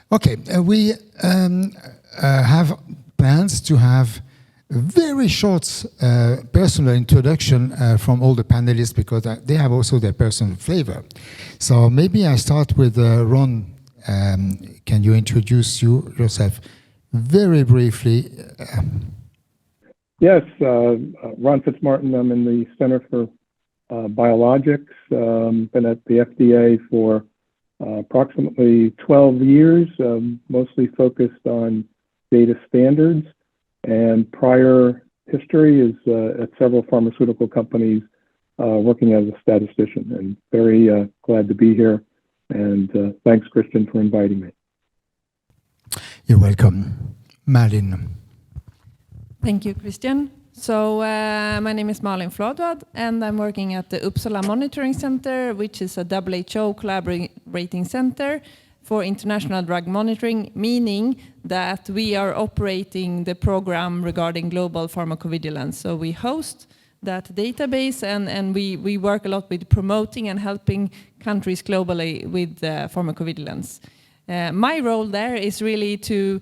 Okay, we have plans to have a very short personal introduction from all the panelists because they have also their personal flavor. So maybe I start with Ron. Can you introduce yourself very briefly? Yes, Ron Fitzmartin. I'm in the Center for Biologics. Been at the FDA for approximately 12 years, mostly focused on data standards, and prior history is at several pharmaceutical companies working as a statistician, and very glad to be here. And thanks, Christian, for inviting me. You're welcome. Malin. Thank you, Christian. So my name is Malin Fladvad, and I'm working at the Uppsala Monitoring Center, which is a WHO collaborating center for international drug monitoring, meaning that we are operating the program regarding global pharmacovigilance. So we host that database, and we work a lot with promoting and helping countries globally with pharmacovigilance. My role there is really to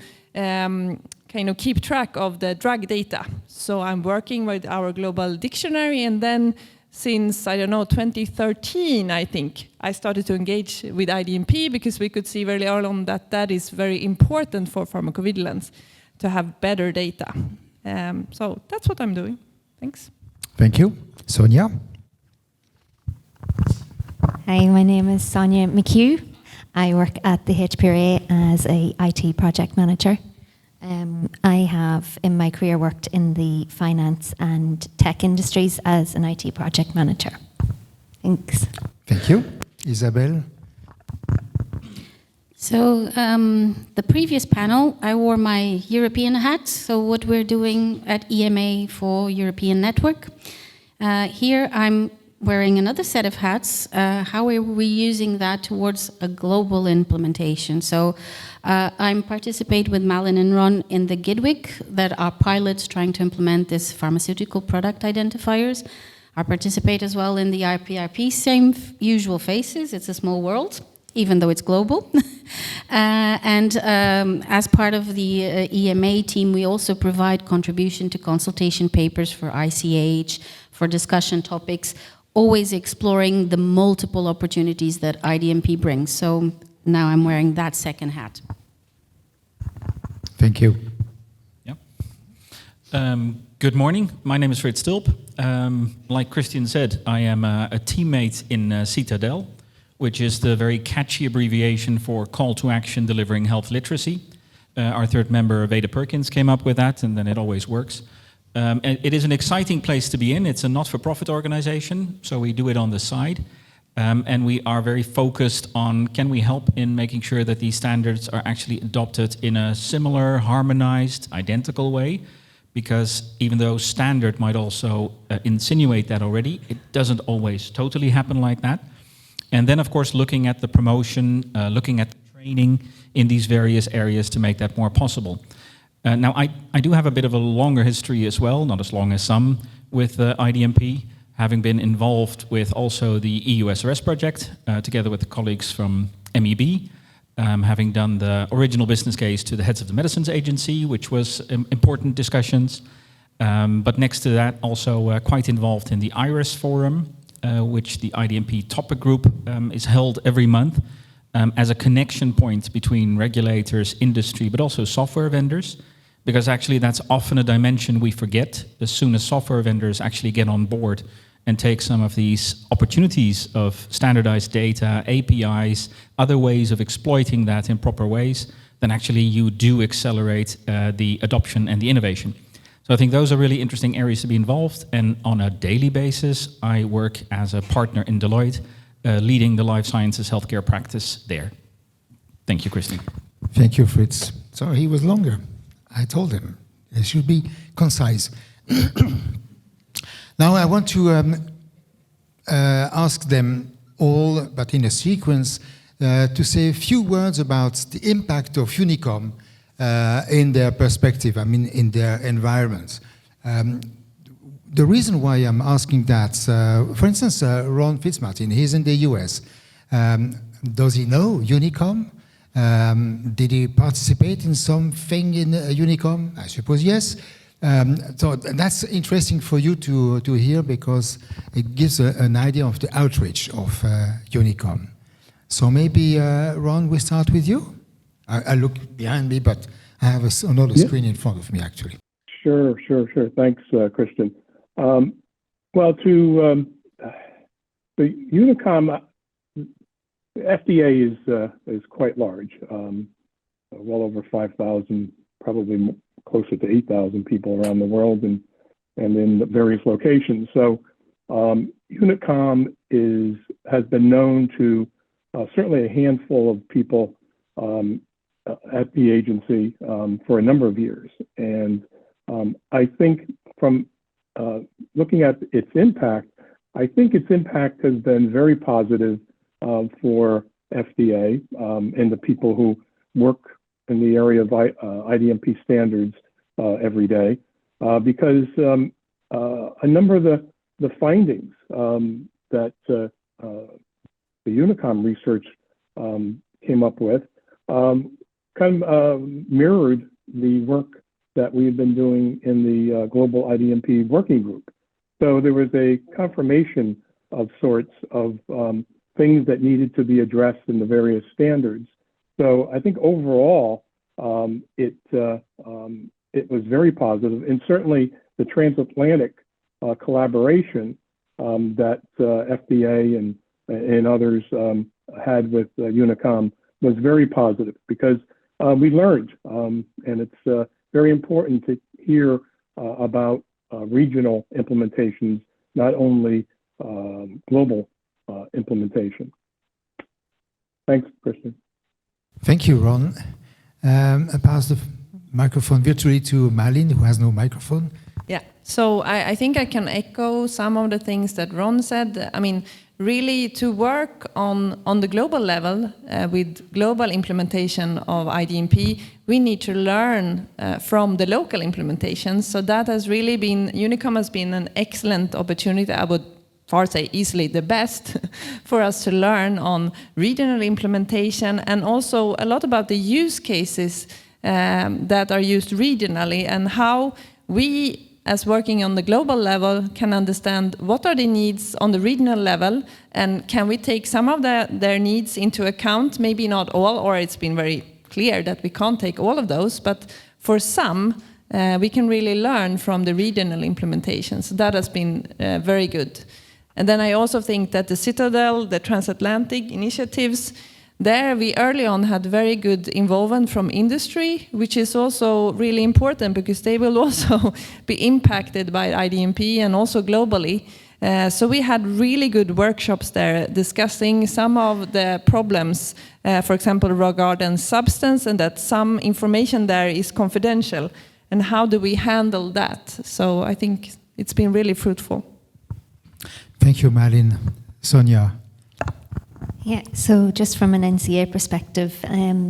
kind of keep track of the drug data. So I'm working with our global dictionary, and then since, I don't know, 2013, I think, I started to engage with IDMP because we could see very early on that that is very important for pharmacovigilance, to have better data. So that's what I'm doing. Thanks. Thank you. Sonia? Hi, my name is Sonia McHugh. I work at the HPRA as a IT project manager. I have, in my career, worked in the finance and tech industries as an IT project manager. Thanks. Thank you. Isabel? So the previous panel, I wore my European hat. So what we're doing at EMA for European Network. Here I'm wearing another set of hats. How are we using that towards a global implementation? So I'm participate with Malin and Ron in the GIDWIC that are pilots trying to implement this pharmaceutical product identifiers. I participate as well in the IPRP, same usual faces. It's a small world, even though it's global. And as part of the EMA team, we also provide contribution to consultation papers for ICH, for discussion topics, always exploring the multiple opportunities that IDMP brings. So now I'm wearing that second hat. Thank you. Yeah. Good morning. My name is Frits Stulp. Like Christian said, I am a teammate in Citadel, which is the very catchy abbreviation for Call to Action Delivering Health Literacy. Our third member, Veda Perkins, came up with that, and then it always works. It is an exciting place to be in. It's a not-for-profit organization, so we do it on the side. And we are very focused on, can we help in making sure that these standards are actually adopted in a similar, harmonized, identical way? Because even though standard might also insinuate that already, it doesn't always totally happen like that. And then, of course, looking at the promotion, looking at the training in these various areas to make that more possible. Now, I do have a bit of a longer history as well, not as long as some, with IDMP, having been involved with also the EU SRS project, together with the colleagues from MEB, having done the original business case to the heads of the Medicines Agency, which was important discussions. But next to that, also quite involved in the IRIS Forum, which the IDMP topic group is held every month as a connection point between regulators, industry, but also software vendors. Because actually that's often a dimension we forget as soon as software vendors actually get on board and take some of these opportunities of standardized data, APIs, other ways of exploiting that in proper ways, then actually you do accelerate the adoption and the innovation. So I think those are really interesting areas to be involved, and on a daily basis, I work as a partner in Deloitte, leading the life sciences healthcare practice there. Thank you, Christine. Thank you, Fritz. Sorry, he was longer. I told him it should be concise. Now I want to ask them all, but in a sequence, to say a few words about the impact of UNICOM in their perspective, I mean, in their environments. The reason why I'm asking that, for instance, Ron Fitzmartin, he's in the US. Does he know UNICOM? Did he participate in something in UNICOM? I suppose yes. So that's interesting for you to hear because it gives an idea of the outreach of UNICOM. So maybe, Ron, we start with you. I look behind me, but I have another screen in front of me, actually. Sure. Thanks, Christian. Well, to the UNICOM, the FDA is quite large, well over 5,000, probably closer to 8,000 people around the world and in the various locations. So UNICOM has been known to certainly a handful of people at the agency for a number of years. And I think from looking at its impact, I think its impact has been very positive for FDA and the people who work in the area of IDMP standards every day, because a number of the findings that the UNICOM research came up with kind of mirrored the work that we've been doing in the global IDMP working group. So there was a confirmation of sorts of things that needed to be addressed in the various standards. So I think overall, it was very positive, and certainly the transatlantic collaboration that FDA and others had with UNICOM was very positive because we learned, and it's very important to hear about regional implementations, not only global implementation. Thanks, Christian. Thank you, Ron. I pass the microphone virtually to Malin, who has no microphone. Yeah, so I think I can echo some of the things that Ron said. I mean, really to work on the global level with global implementation of IDMP, we need to learn from the local implementations. So that has really been, UNICOM has been an excellent opportunity. I would far say easily the best for us to learn on regional implementation and also a lot about the use cases that are used regionally and how we as working on the global level can understand what are the needs on the regional level and can we take some of their needs into account, maybe not all, or it's been very clear that we can't take all of those, but for some we can really learn from the regional implementations. That has been very good. And then I also think that the Citadel, the transatlantic initiatives, there we early on had very good involvement from industry, which is also really important because they will also be impacted by IDMP and also globally. So we had really good workshops there discussing some of the problems, for example, regarding substance and that some information there is confidential. And how do we handle that? So I think it's been really fruitful. Thank you, Malin. Sonia. Yeah, so just from an NCA perspective,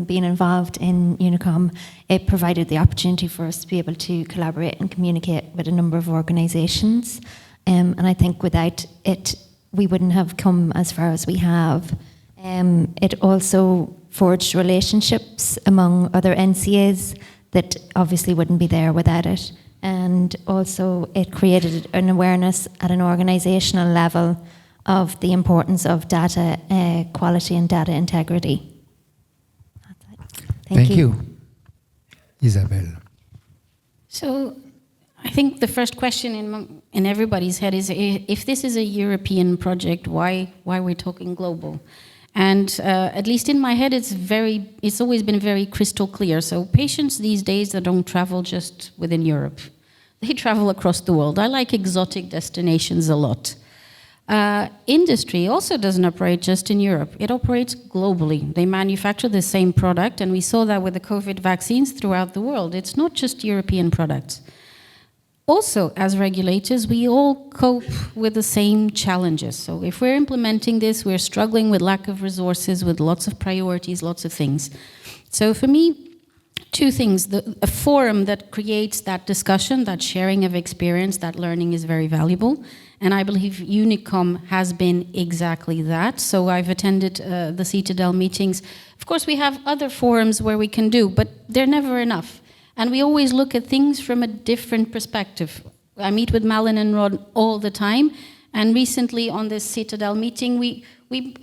being involved in UNICOM, it provided the opportunity for us to be able to collaborate and communicate with a number of organisations. And I think without it, we wouldn't have come as far as we have. It also forged relationships among other NCAs that obviously wouldn't be there without it. And also it created an awareness at an organisational level of the importance of data quality and data integrity. Thank you. Isabel. So I think the first question in everybody's head is, if this is a European project, why we're talking global? And at least in my head, it's always been very crystal clear. So patients these days that don't travel just within Europe, they travel across the world. I like exotic destinations a lot. Industry also doesn't operate just in Europe. It operates globally. They manufacture the same product, and we saw that with the COVID vaccines throughout the world. It's not just European products. Also, as regulators, we all cope with the same challenges. So if we're implementing this, we're struggling with lack of resources, with lots of priorities, lots of things. So for me, two things. A forum that creates that discussion, that sharing of experience, that learning is very valuable. And I believe UNICOM has been exactly that. So I've attended the Citadel meetings. Of course, we have other forums where we can do, but they're never enough. And we always look at things from a different perspective. I meet with Malin and Rod all the time. And recently on this Citadel meeting,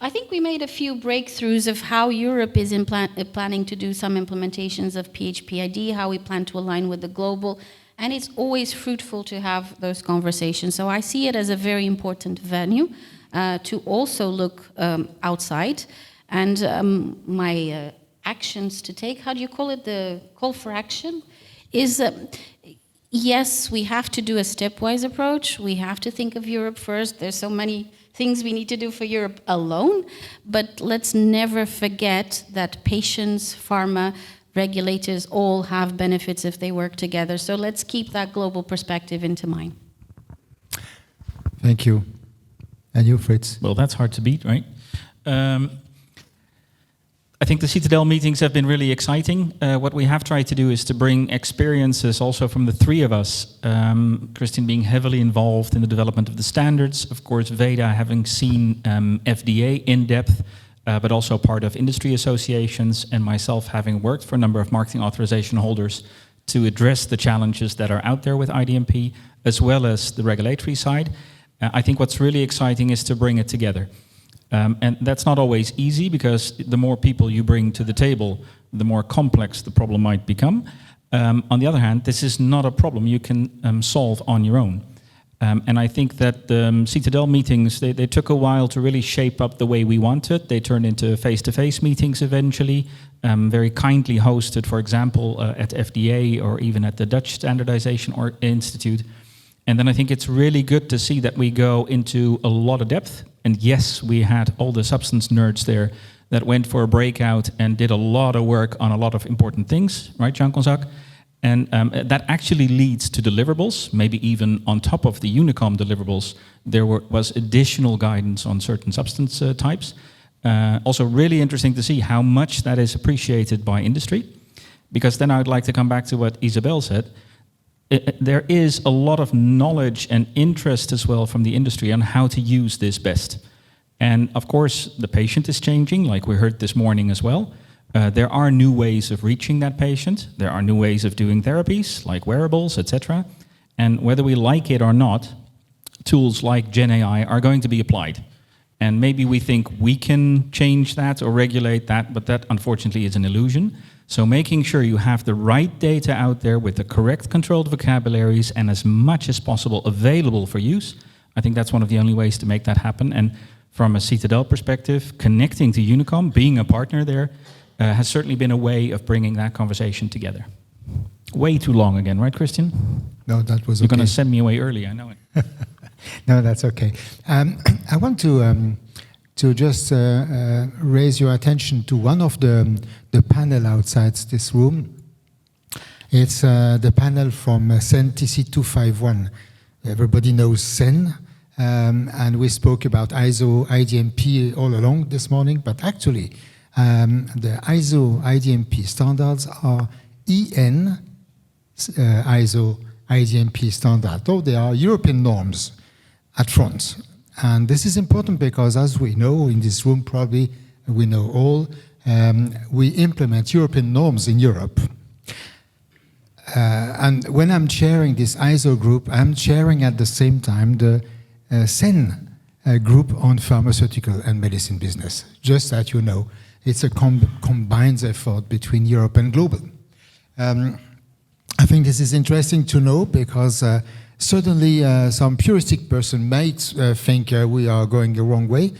I think we made a few breakthroughs of how Europe is planning to do some implementations of PhPID, how we plan to align with the global. And it's always fruitful to have those conversations. So I see it as a very important venue to also look outside. And my actions to take, how do you call it, the call for action, is yes, we have to do a stepwise approach. We have to think of Europe first. There's so many things we need to do for Europe alone, but let's never forget that patients, pharma, regulators all have benefits if they work together. So let's keep that global perspective into mind. Thank you. And you, Fritz? Well, that's hard to beat, right? I think the Citadel meetings have been really exciting. What we have tried to do is to bring experiences also from the three of us. Christian being heavily involved in the development of the standards. Of course, Veda having seen FDA in depth, but also part of industry associations, and myself having worked for a number of marketing authorization holders to address the challenges that are out there with IDMP, as well as the regulatory side. I think what's really exciting is to bring it together. And that's not always easy, because the more people you bring to the table, the more complex the problem might become. On the other hand, this is not a problem you can solve on your own. And I think that the Citadel meetings, they took a while to really shape up the way we wanted. They turned into face-to-face meetings eventually, very kindly hosted, for example, at FDA or even at the Dutch Standardization Institute. And then I think it's really good to see that we go into a lot of depth. And yes, we had all the substance nerds there that went for a breakout and did a lot of work on a lot of important things, right, Jean-Gonzac? And that actually leads to deliverables, maybe even on top of the UNICOM deliverables, there was additional guidance on certain substance types. Also really interesting to see how much that is appreciated by industry, because then I would like to come back to what Isabel said. There is a lot of knowledge and interest as well from the industry on how to use this best. And of course, the patient is changing, like we heard this morning as well. There are new ways of reaching that patient. There are new ways of doing therapies, like wearables, etc. And whether we like it or not, tools like GenAI are going to be applied. And maybe we think we can change that or regulate that, but that unfortunately is an illusion. So making sure you have the right data out there with the correct controlled vocabularies and as much as possible available for use, I think that's one of the only ways to make that happen. And from a Citadel perspective, connecting to UNICOM, being a partner there, has certainly been a way of bringing that conversation together. Way too long again, right, Christian? No, that was okay. You're going to send me away early, I know it. No, that's okay. I want to just raise your attention to one of the panel outside this room. It's the panel from CEN TC251. Everybody knows CEN, and we spoke about ISO, IDMP all along this morning, but actually the ISO, IDMP standards are EN ISO, IDMP standard, though they are European norms at front. And this is important because, as we know in this room, probably we know all, we implement European norms in Europe. And when I'm chairing this ISO group, I'm chairing at the same time the CEN group on pharmaceutical and medicine business. Just that you know, it's a combined effort between Europe and global. I think this is interesting to know because certainly some puristic person might think we are going the wrong way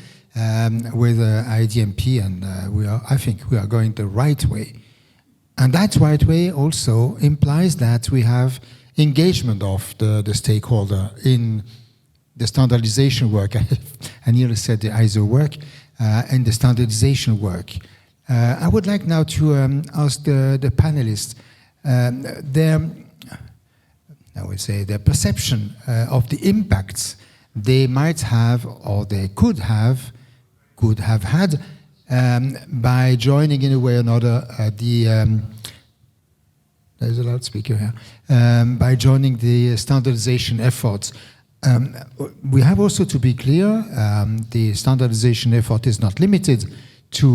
with IDMP, and I think we are going the right way. And that right way also implies that we have engagement of the stakeholder in the standardization work. I nearly said the ISO work, and the standardization work. I would like now to ask the panelists their perception of the impacts they might have or they could have had by joining in a way or another there's a loudspeaker here, by joining the standardization efforts. We have also to be clear, the standardization effort is not limited to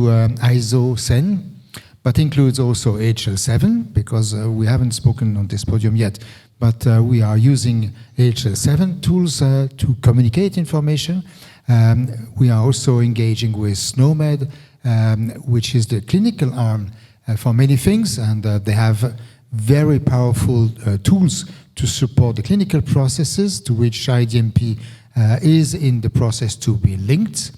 ISO 10, but includes also HL7, because we haven't spoken on this podium yet, but we are using HL7 tools to communicate information. We are also engaging with SNOMED, which is the clinical arm for many things, and they have very powerful tools to support the clinical processes, to which IDMP is in the process to be linked,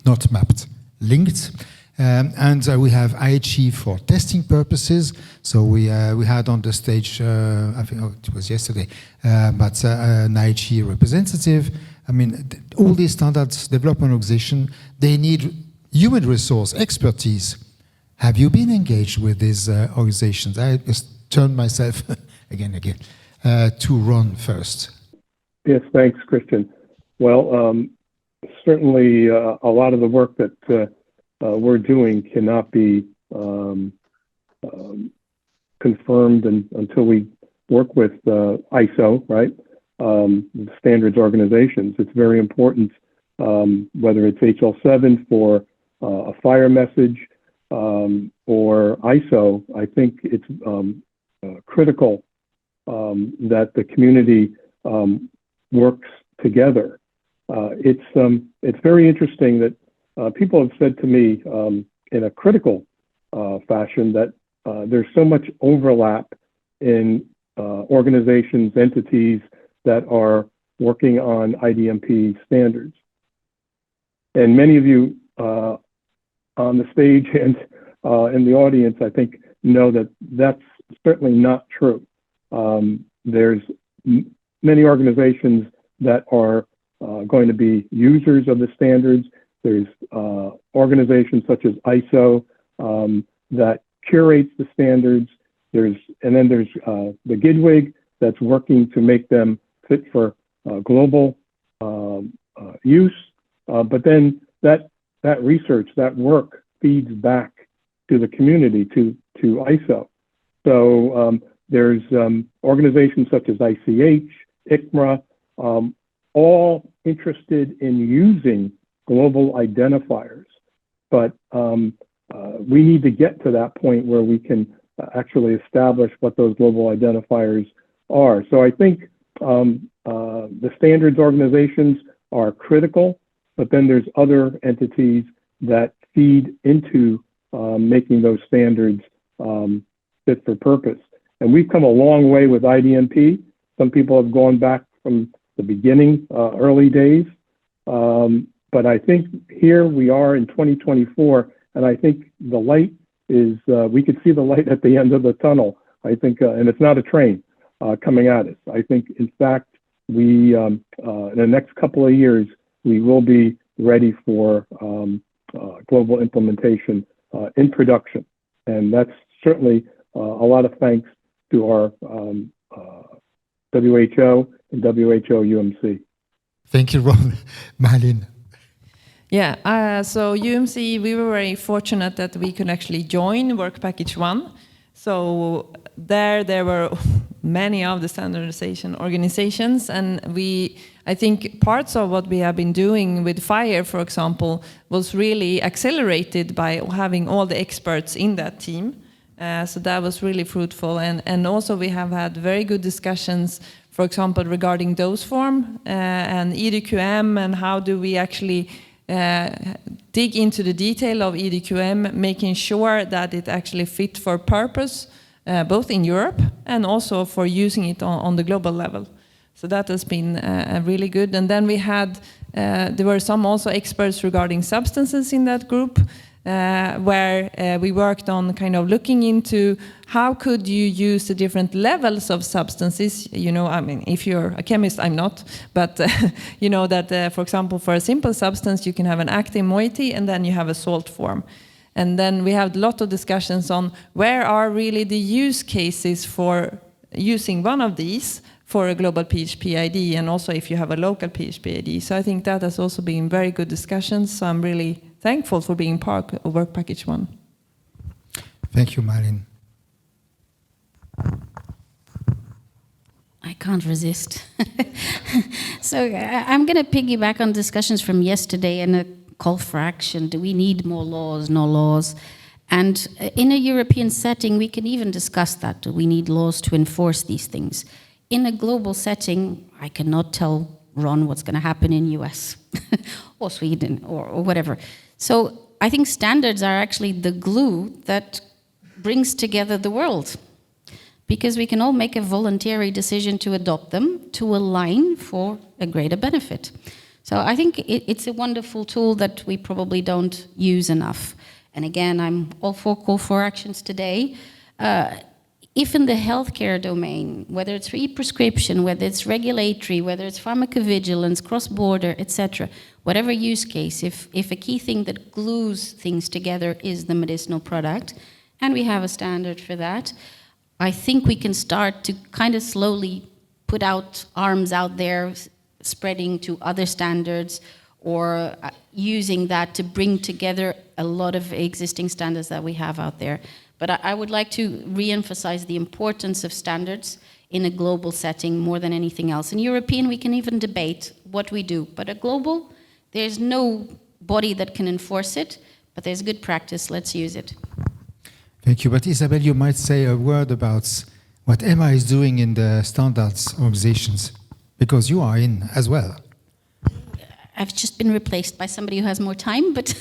not mapped, linked. And we have IHE for testing purposes. So we had on the stage, I think it was yesterday, but an IHE representative. I mean, all these standards development organizations, they need human resource expertise. Have you been engaged with these organizations? I just turned myself again to Ron first. Yes, thanks, Christian. Well, certainly a lot of the work that we're doing cannot be confirmed until we work with ISO, right? Standards organizations. It's very important, whether it's HL7 for a fire message or ISO. I think it's critical that the community works together. It's very interesting that people have said to me in a critical fashion that there's so much overlap in organizations, entities that are working on IDMP standards. And many of you on the stage and in the audience, I think, know that that's certainly not true. There's many organizations that are going to be users of the standards. There's organizations such as ISO that curates the standards. And then there's the GIDWIG that's working to make them fit for global use. But then that research, that work feeds back to the community, to ISO. So there's organizations such as ICH, ICMRA, all interested in using global identifiers. But we need to get to that point where we can actually establish what those global identifiers are. So I think the standards organizations are critical, but then there's other entities that feed into making those standards fit for purpose. And we've come a long way with IDMP. Some people have gone back from the beginning, early days. But I think here we are in 2024, and I think the light is, we could see the light at the end of the tunnel. I think, and it's not a train coming at us. I think, in fact, we, in the next couple of years, we will be ready for global implementation in production. And that's certainly a lot of thanks to our WHO and WHO UMC. Thank you, Ron. Malin. Yeah, so UMC, we were very fortunate that we could actually join Work Package 1. So there were many of the standardization organizations, and I think parts of what we have been doing with FIRE, for example, was really accelerated by having all the experts in that team. So that was really fruitful, and also we have had very good discussions, for example, regarding dose form and EDQM, and how do we actually dig into the detail of EDQM, making sure that it actually fit for purpose, both in Europe and also for using it on the global level. So that has been really good. And then we had, there were some also experts regarding substances in that group, where we worked on kind of looking into how could you use the different levels of substances. You know, I mean, if you're a chemist, I'm not, but you know that, for example, for a simple substance, you can have an active moiety and then you have a salt form. And then we had a lot of discussions on where are really the use cases for using one of these for a global PhPID, and also if you have a local PhPID. So I think that has also been very good discussions. So I'm really thankful for being part of Work Package 1. Thank you, Malin. I I can't resist. So I'm going to piggyback on discussions from yesterday and a call for action. Do we need more laws, no laws? And in a European setting, we can even discuss that. Do we need laws to enforce these things? In a global setting, I cannot tell Ron what's going to happen in US or Sweden or whatever. So I think standards are actually the glue that brings together the world, because we can all make a voluntary decision to adopt them, to align for a greater benefit. So I think it's a wonderful tool that we probably don't use enough. And again, I'm all for call for actions today. If in the healthcare domain, whether it's for e-prescription, whether it's regulatory, whether it's pharmacovigilance, cross-border, etc., whatever use case, if a key thing that glues things together is the medicinal product, and we have a standard for that, I think we can start to kind of slowly put out arms out there, spreading to other standards, or using that to bring together a lot of existing standards that we have out there. But I would like to re-emphasize the importance of standards in a global setting more than anything else. In European, we can even debate what we do, but at global, there's no body that can enforce it, but there's good practice, let's use it. Thank you. But Isabel, you might say a word about what EMA is doing in the standards organizations, because you are in as well. I've just been replaced by somebody who has more time, but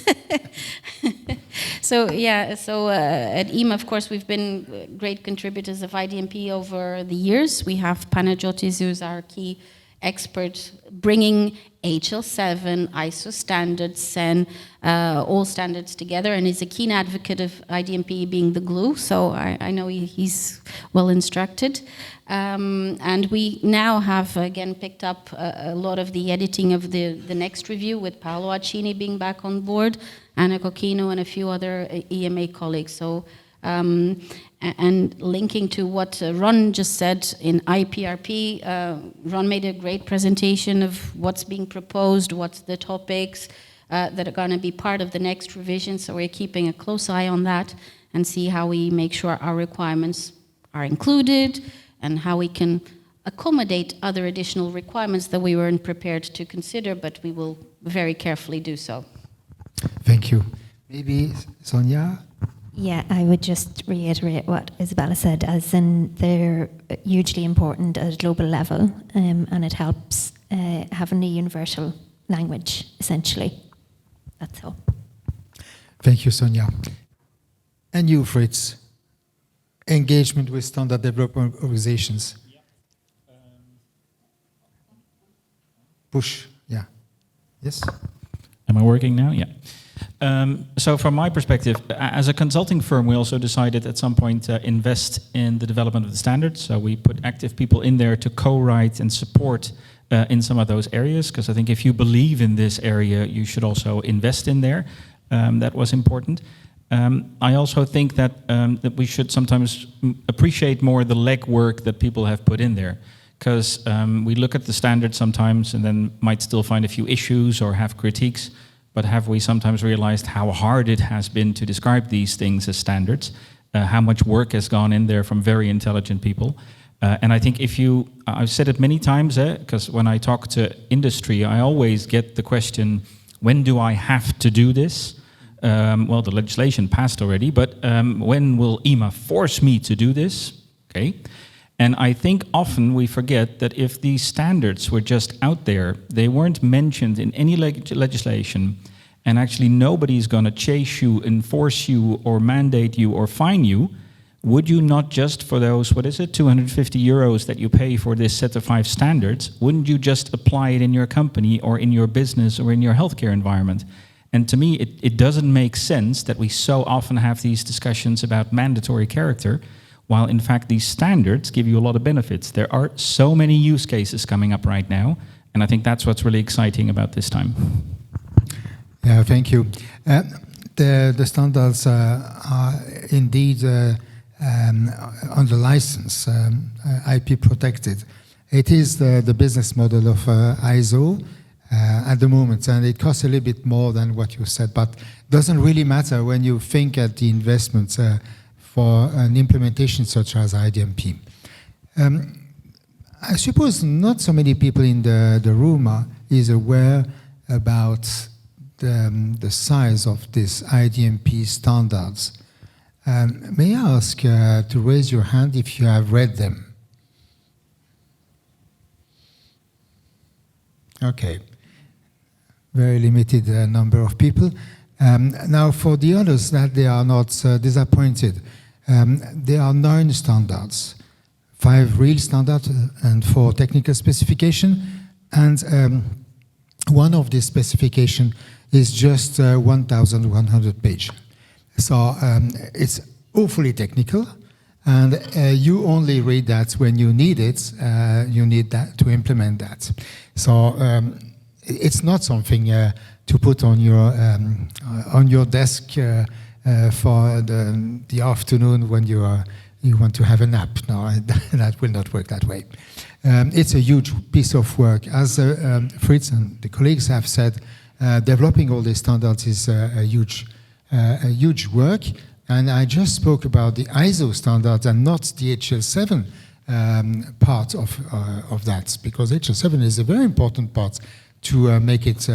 so at EMA, of course, we've been great contributors of IDMP over the years. We have Panagiotis, who's our key expert, bringing HL7, ISO standards, SEN, all standards together, and is a keen advocate of IDMP being the glue, so I know he's well instructed. And we now have, again, picked up a lot of the editing of the next review, with Paolo Accini being back on board, Anna Cocchino, and a few other EMA colleagues. So, and linking to what Ron just said in IPRP, Ron made a great presentation of what's being proposed, what's the topics that are going to be part of the next revision. So we're keeping a close eye on that and see how we make sure our requirements are included and how we can accommodate other additional requirements that we weren't prepared to consider, but we will very carefully do so. Thank you. Maybe Sonia? Yeah, I would just reiterate what Isabella said, as in they're hugely important at a global level, and it helps having a universal language, essentially. That's all. Thank you, Sonia. And you, Fritz? Engagement with standard development organizations. Push, yeah. Yes? Am I working now? Yeah. So from my perspective, as a consulting firm, we also decided at some point to invest in the development of the standards. So we put active people in there to co-write and support in some of those areas, because I think if you believe in this area, you should also invest in there. That was important. I also think that we should sometimes appreciate more the legwork that people have put in there, because we look at the standards sometimes and then might still find a few issues or have critiques, but have we sometimes realized how hard it has been to describe these things as standards, how much work has gone in there from very intelligent people. And I think I've said it many times, because when I talk to industry, I always get the question, when do I have to do this? Well, the legislation passed already, but when will EMA force me to do this? Okay. And I think often we forget that if these standards were just out there, they weren't mentioned in any legislation, and actually nobody's going to chase you, enforce you, or mandate you, or fine you, would you not just for those, 250 euros that you pay for this set of 5 standards, wouldn't you just apply it in your company or in your business or in your healthcare environment? And to me, it doesn't make sense that we so often have these discussions about mandatory character, while in fact these standards give you a lot of benefits. There are so many use cases coming up right now, and I think that's what's really exciting about this time. Yeah, thank you. The standards are indeed on the license, IP protected. It is the business model of ISO at the moment, and it costs a little bit more than what you said, but doesn't really matter when you think at the investments for an implementation such as IDMP. I suppose not so many people in the room is aware about the size of this IDMP standards. May I ask to raise your hand if you have read them? Okay, very limited number of people. Now, for the others, that they are not disappointed. There are 9 standards, 5 real standards and 4 technical specification, and one of the specification is just 1,100 pages. So it's awfully technical, and you only read that when you need it. You need that to implement that. So it's not something to put on your desk for the afternoon when you want to have a nap. No, that will not work that way. It's a huge piece of work. As Fritz and the colleagues have said, developing all these standards is a huge work. And I just spoke about the ISO standards and not the HL7 part of that, because HL7 is a very important part to make it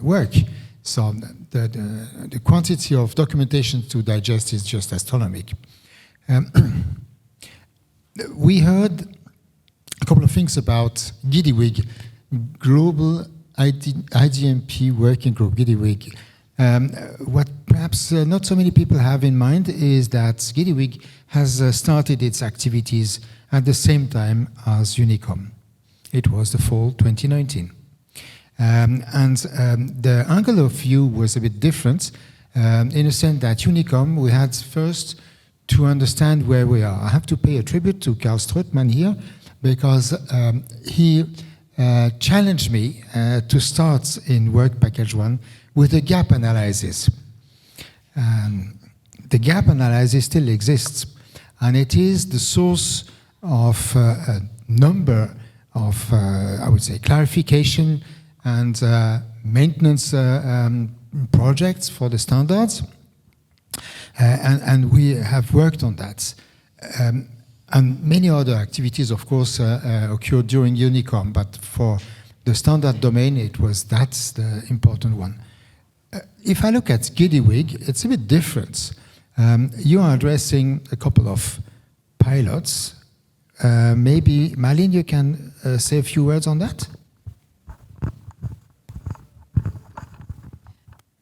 work. So the quantity of documentation to digest is just astronomical. We heard a couple of things about GIDIWG, Global IDMP Working Group, GIDIWG. What perhaps not so many people have in mind is that GIDIWG has started its activities at the same time as UNICOM. It was the fall 2019. The angle of view was a bit different in a sense that UNICOM, we had first to understand where we are. I have to pay a tribute to Carl Strootman here, because he challenged me to start in Work Package 1 with a gap analysis. The gap analysis still exists, and it is the source of a number of, I would say, clarification and maintenance projects for the standards. And we have worked on that. And many other activities, of course, occurred during UNICOM, but for the standard domain, that's the important one. If I look at GIDIWG, it's a bit different. You are addressing a couple of pilots. Maybe, Malin, you can say a few words on that?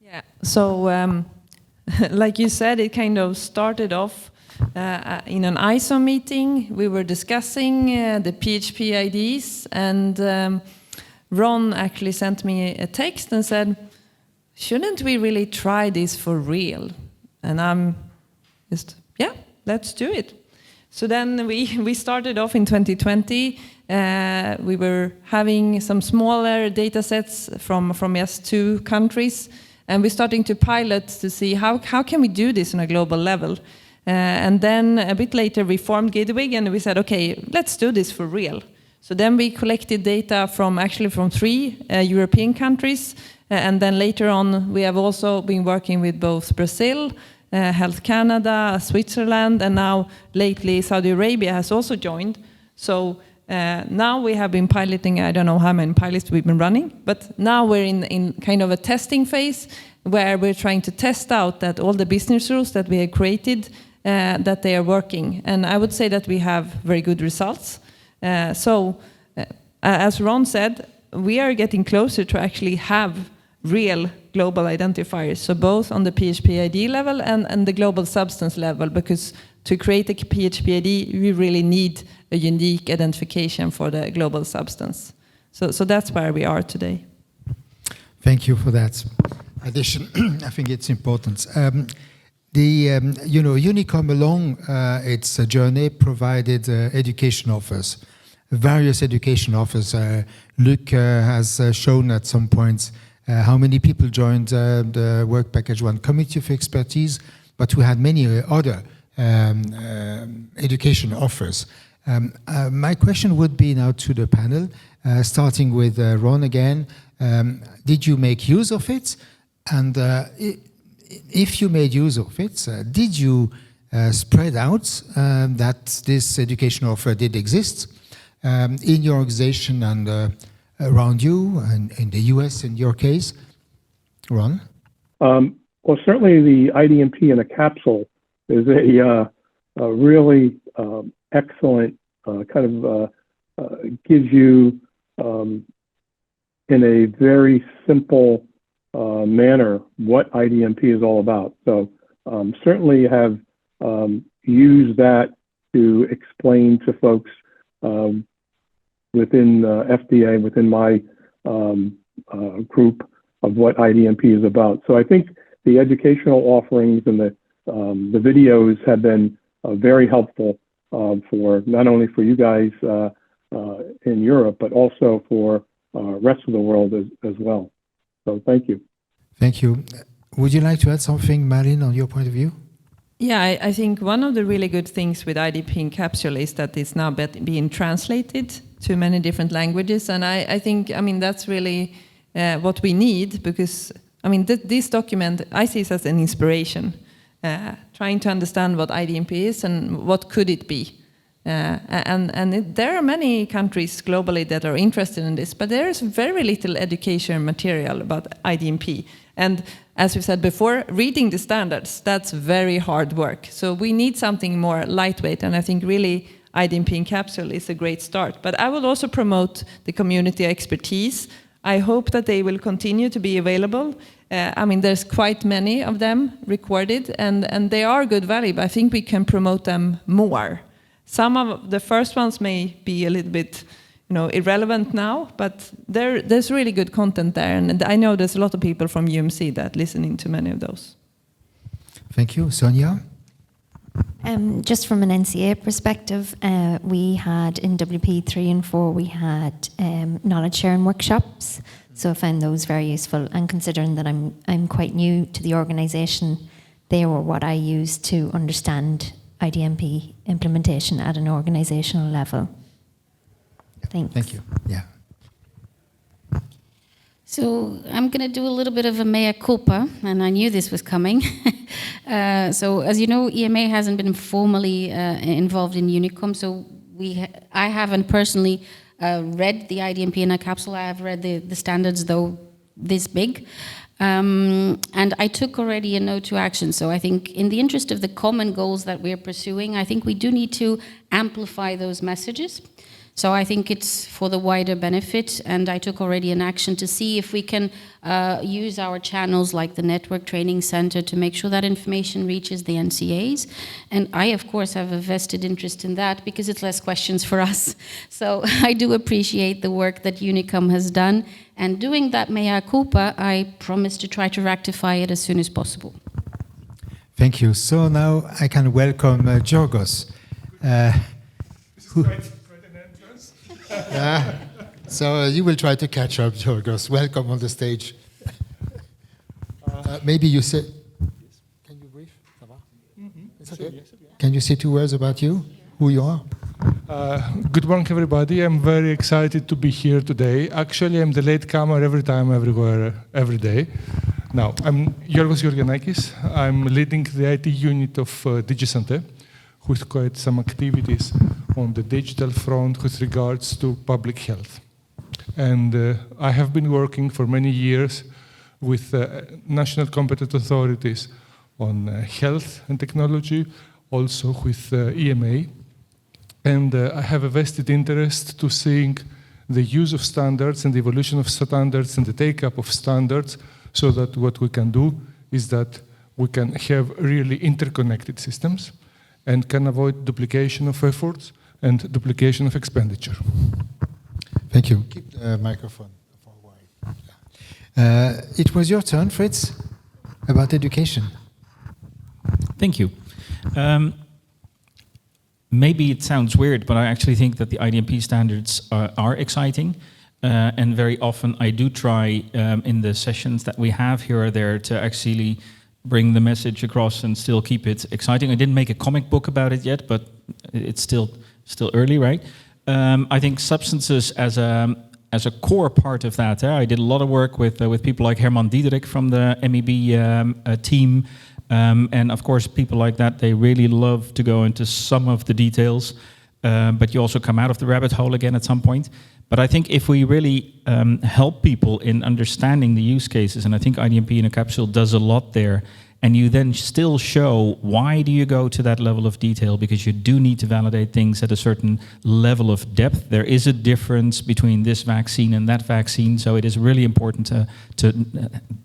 Yeah, so like you said, it kind of started off in an ISO meeting. We were discussing the PhPIDs, and Ron actually sent me a text and said, shouldn't we really try this for real? And I'm just, yeah, let's do it. So then we started off in 2020. We were having some smaller data sets from just 2 countries, and we're starting to pilot to see how can we do this on a global level. And then a bit later we formed GIDIWG, and we said, okay, let's do this for real. So then we collected data from 3 European countries, and then later on we have also been working with both Brazil, Health Canada, Switzerland, and now lately Saudi Arabia has also joined. So now we have been piloting, I don't know how many pilots we've been running, but now we're in kind of a testing phase where we're trying to test out that all the business rules that we have created, that they are working. And I would say that we have very good results. As Ron said, we are getting closer to actually have real global identifiers, so both on the PhPID level and the global substance level, because to create a PhPID, we really need a unique identification for the global substance. So that's where we are today. Thank you for that addition. I think it's important. UNICOM along its journey provided education offers, various education offers. Luc has shown at some points how many people joined the Work Package 1 Committee of Expertise, but we had many other education offers. My question would be now to the panel, starting with Ron again. Did you make use of it? And if you made use of it, did you spread out that this education offer did exist? in your organization and around you, and in the US in your case? Ron? Well, certainly the IDMP in a capsule is a really excellent gives you in a very simple manner what IDMP is all about. So certainly have used that to explain to folks within FDA, within my group, of what IDMP is about. So I think the educational offerings and the videos have been very helpful for not only for you guys in Europe, but also for rest of the world as well. So thank you. Thank you. Would you like to add something, Malin, on your point of view? Yeah, I think one of the really good things with IDP in Capsule is that it's now being translated to many different languages. And I think, that's really what we need, because, this document, I see it as an inspiration, trying to understand what IDMP is and what could it be. There are many countries globally that are interested in this, but there is very little education material about IDMP. And as we said before, reading the standards, that's very hard work. So we need something more lightweight, and I think really IDMP in Capsule is a great start. But I will also promote the community expertise. I hope that they will continue to be available. There's quite many of them recorded, and they are good value, but I think we can promote them more. Some of the first ones may be a little bit, irrelevant now, but there's really good content there, and I know there's a lot of people from UMC that listening to many of those. Thank you. Sonia? Just from an NCA perspective, we had in WP 3 and 4, we had knowledge sharing workshops. So I found those very useful. And considering that I'm quite new to the organisation, they were what I used to understand IDMP implementation at an organisational level. Thanks. Thank you. Yeah. So I'm going to do a little bit of a mea culpa, and I knew this was coming. So as you know, EMA hasn't been formally involved in UNICOM, so I haven't personally read the IDMP in a capsule. I have read the standards, though this big. And I took already a note to action. So I think in the interest of the common goals that we're pursuing, I think we do need to amplify those messages. So I think it's for the wider benefit, and I took already an action to see if we can use our channels like the Network Training Center to make sure that information reaches the NCAs. And I, of course, have a vested interest in that because it's less questions for us. So I do appreciate the work that UNICOM has done. And doing that mea culpa, I promise to try to rectify it as soon as possible. Thank you. So now I can welcome Georgos. So you will try to catch up, Georgos. Welcome on the stage. Maybe you say, can you brief? It's okay. Can you say 2 words about you, who you are? Good morning, everybody. I'm very excited to be here today. Actually, I'm the latecomer every time, everywhere, every day. Now, I'm Yorgos Georgianakis. I'm leading the IT unit of DigiSante, with quite some activities on the digital front with regards to public health. And I have been working for many years with national competent authorities on health and technology, also with EMA. And I have a vested interest to seeing the use of standards and the evolution of standards and the take-up of standards, so that what we can do is that we can have really interconnected systems and can avoid duplication of efforts and duplication of expenditure. Thank you. Keep the microphone for a while. It was your turn, Fritz, about education. Thank you. Maybe it sounds weird, but I actually think that the IDMP standards are exciting. And very often I do try in the sessions that we have here or there to actually bring the message across and still keep it exciting. I didn't make a comic book about it yet, but it's still early, right? I think substances as a core part of that. I did a lot of work with people like Herman Diederik from the MEB team, and of course people like that, they really love to go into some of the details. but you also come out of the rabbit hole again at some point. But I think if we really help people in understanding the use cases, and I think IDMP in a capsule does a lot there, and you then still show why do you go to that level of detail, because you do need to validate things at a certain level of depth. There is a difference between this vaccine and that vaccine, so it is really important to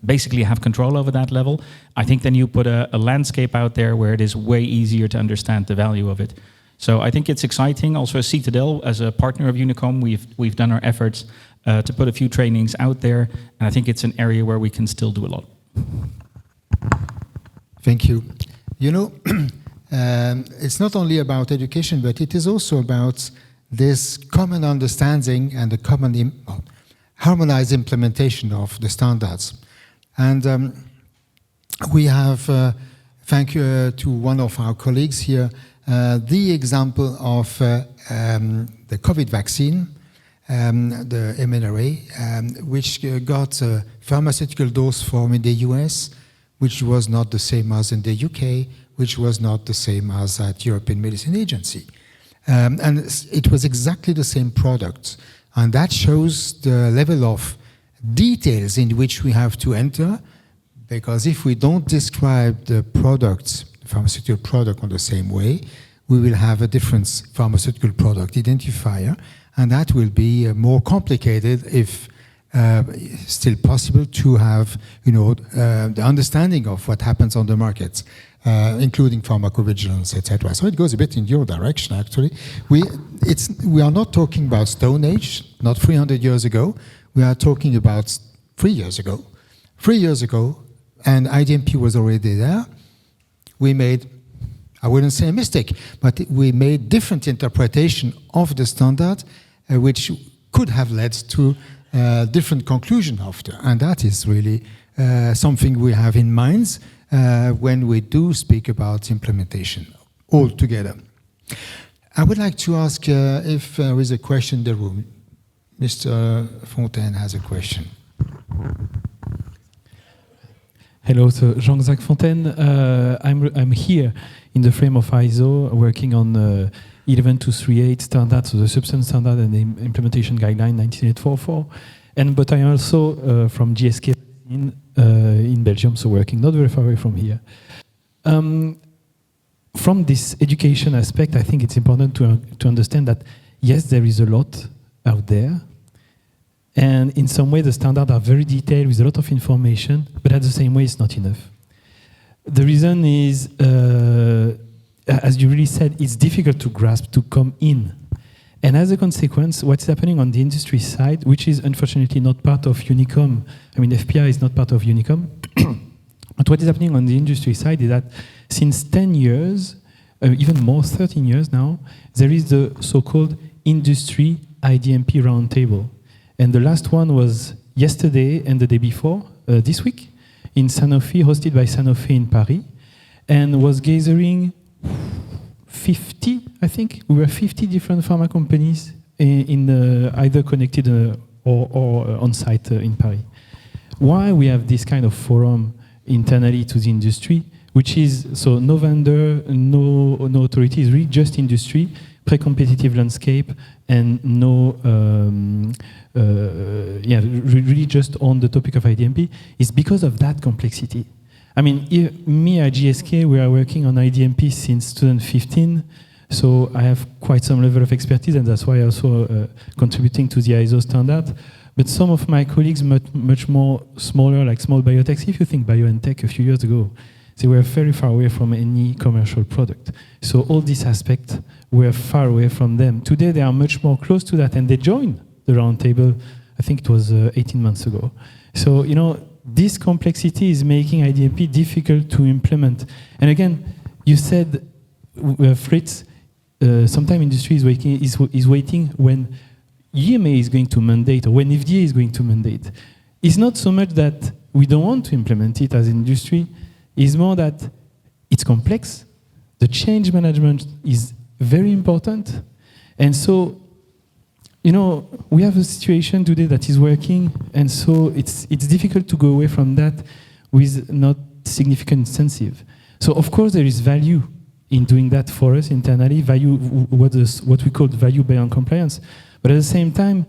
basically have control over that level. I think then you put a landscape out there where it is way easier to understand the value of it. So I think it's exciting. Also, as Citadel, as a partner of UNICOM, we've done our efforts to put a few trainings out there, and I think it's an area where we can still do a lot. Thank you. You know, it's not only about education, but it is also about this common understanding and the common harmonized implementation of the standards. And we have, thank you to one of our colleagues here, the example of the COVID vaccine, the mRNA, which got a pharmaceutical dose form in the US, which was not the same as in the UK, which was not the same as at European Medicine Agency. And it was exactly the same product. And that shows the level of details in which we have to enter, because if we don't describe the product, the pharmaceutical product, on the same way, we will have a different pharmaceutical product identifier, and that will be more complicated if still possible to have, you know, the understanding of what happens on the market, including pharmacovigilance, etc. So it goes a bit in your direction, actually. We are not talking about Stone Age, not 300 years ago. We are talking about 3 years ago. 3 years ago, and IDMP was already there. We made, I wouldn't say a mistake, but we made different interpretation of the standard, which could have led to different conclusion after, and that is really something we have in mind when we do speak about implementation altogether. I would like to ask if there is a question in the room. Mr. Fontaine has a question. Hello, so Jean-Jacques Fontaine. I'm here in the frame of ISO, working on 11238 standards, so the substance standard and the implementation guideline 19844. But I am also from GSK in Belgium, so working not very far away from here. From this education aspect, I think it's important to understand that, yes, there is a lot out there. And in some way, the standards are very detailed with a lot of information, but at the same way, it's not enough. The reason is, as you really said, it's difficult to grasp, to come in. And as a consequence, what's happening on the industry side, which is unfortunately not part of UNICOM, I mean, FPI is not part of UNICOM, but what is happening on the industry side is that since 10 years, even more, 13 years now, there is the so-called industry IDMP roundtable. And the last one was yesterday and the day before, this week, in Sanofi, hosted by Sanofi in Paris, and was gathering 50, I think. We were 50 different pharma companies in either connected or on-site in Paris. Why we have this kind of forum internally to the industry, which is, so no vendor, no authority, is really just industry, pre-competitive landscape, and no, really just on the topic of IDMP, is because of that complexity. I mean, me at GSK, we are working on IDMP since 2015, so I have quite some level of expertise, and that's why I'm also contributing to the ISO standard. But some of my colleagues, much more smaller, like small biotechs, if you think BioNTech a few years ago, they were very far away from any commercial product. So all these aspects were far away from them. Today, they are much more close to that, and they joined the roundtable, I think it was 18 months ago. So, you know, this complexity is making IDMP difficult to implement. And again, you said, Fritz, sometimes industry is waiting when EMA is going to mandate or when FDA is going to mandate. It's not so much that we don't want to implement it as industry, it's more that it's complex, the change management is very important, and so, you know, we have a situation today that is working, and so it's difficult to go away from that with not significant incentive. So of course there is value in doing that for us internally, what we call value-bound compliance. But at the same time,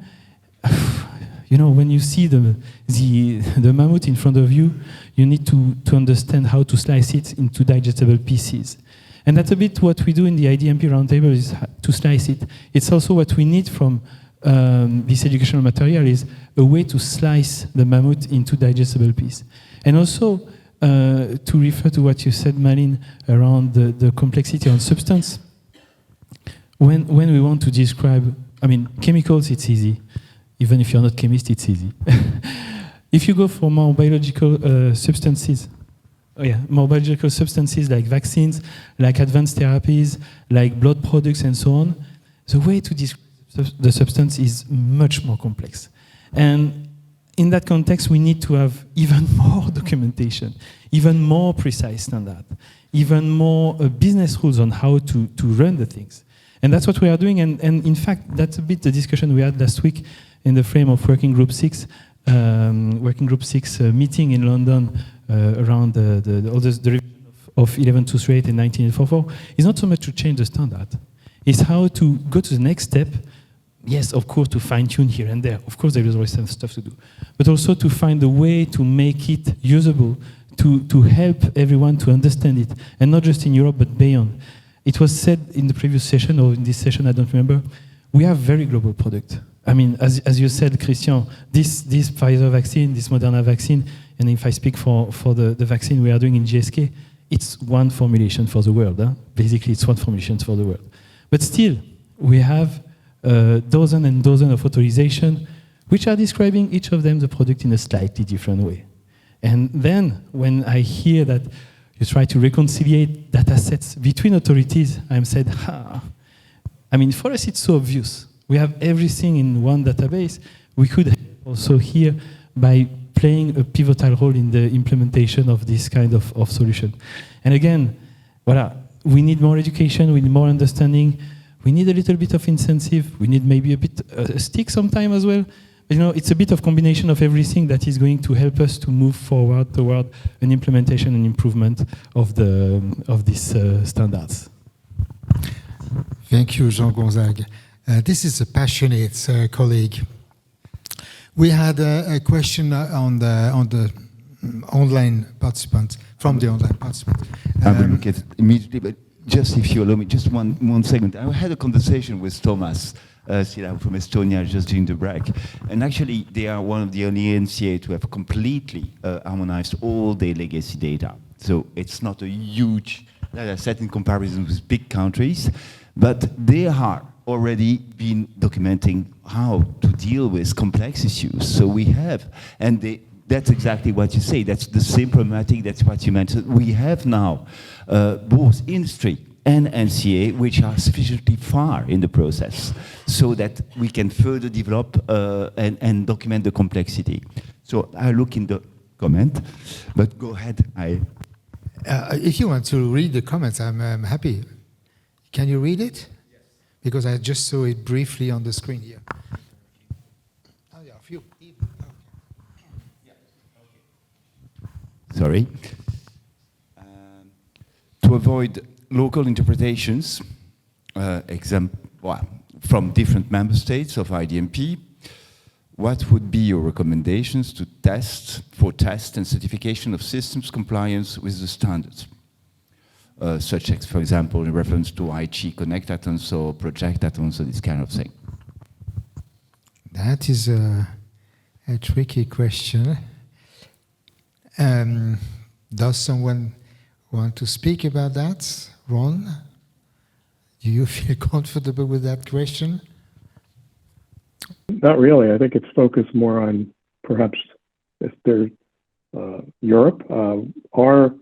you know, when you see the mammoth in front of you, you need to understand how to slice it into digestible pieces. And that's a bit what we do in the IDMP roundtable, is to slice it. It's also what we need from this educational material, is a way to slice the mammoth into digestible pieces. And also, to refer to what you said, Malin, around the complexity on substance, when we want to describe, I mean, chemicals, it's easy. Even if you're not chemist, it's easy. If you go for more biological substances, more biological substances like vaccines, like advanced therapies, like blood products and so on, the way to describe the substance is much more complex. And in that context, we need to have even more documentation, even more precise standard, even more business rules on how to run the things. And that's what we are doing. And in fact, that's a bit the discussion we had last week in the frame of Working Group 6 meeting in London around the revision of 11238 and 19844. It's not so much to change the standard. It's how to go to the next step. Yes, of course, to fine-tune here and there. Of course, there is always some stuff to do. But also to find a way to make it usable, to help everyone to understand it. And not just in Europe, but beyond. It was said in the previous session, or in this session, I don't remember, we have very global product. I mean, as you said, Christian, this Pfizer vaccine, this Moderna vaccine, and if I speak for the vaccine we are doing in GSK, it's one formulation for the world. Basically, it's one formulation for the world. But still, we have dozens and dozens of authorizations, which are describing each of them the product in a slightly different way. And then, when I hear that you try to reconcile data sets between authorities, I'm said, I mean, for us, it's so obvious. We have everything in one database. We could also here by playing a pivotal role in the implementation of this kind of solution. And again, voilà, we need more education, we need more understanding, we need a little bit of incentive, we need maybe a bit a stick sometime as well. But, you know, it's a bit of combination of everything that is going to help us to move forward toward an implementation and improvement of these standards. Thank you, Jean Gonzague. This is a passionate colleague. We had a question on the online participant, from the online participant. I will get it immediately, but just if you allow me, just one segment. I had a conversation with Thomas from Estonia just during the break. And actually, they are one of the only NCA to have completely harmonized all their legacy data. So it's not a huge data set in comparison with big countries, but they are already been documenting how to deal with complex issues. So we have, and that's exactly what you say. That's the same problematic. That's what you mentioned. We have now both industry and NCA, which are sufficiently far in the process, so that we can further develop and document the complexity. So I look in the comment, but go ahead. If you want to read the comments, I'm happy. Can you read it? Yes. Because I just saw it briefly on the screen here. Oh, yeah, a few. Sorry. To avoid local interpretations, from different member states of IDMP, what would be your recommendations to test and certification of systems compliance with the standards? Such as, for example, in reference to IG Connect atoms or Project atoms, or this kind of thing. That is a tricky question. Does someone want to speak about that? Ron, do you feel comfortable with that question? Not really. I think it's focused more on perhaps if there's Europe. Our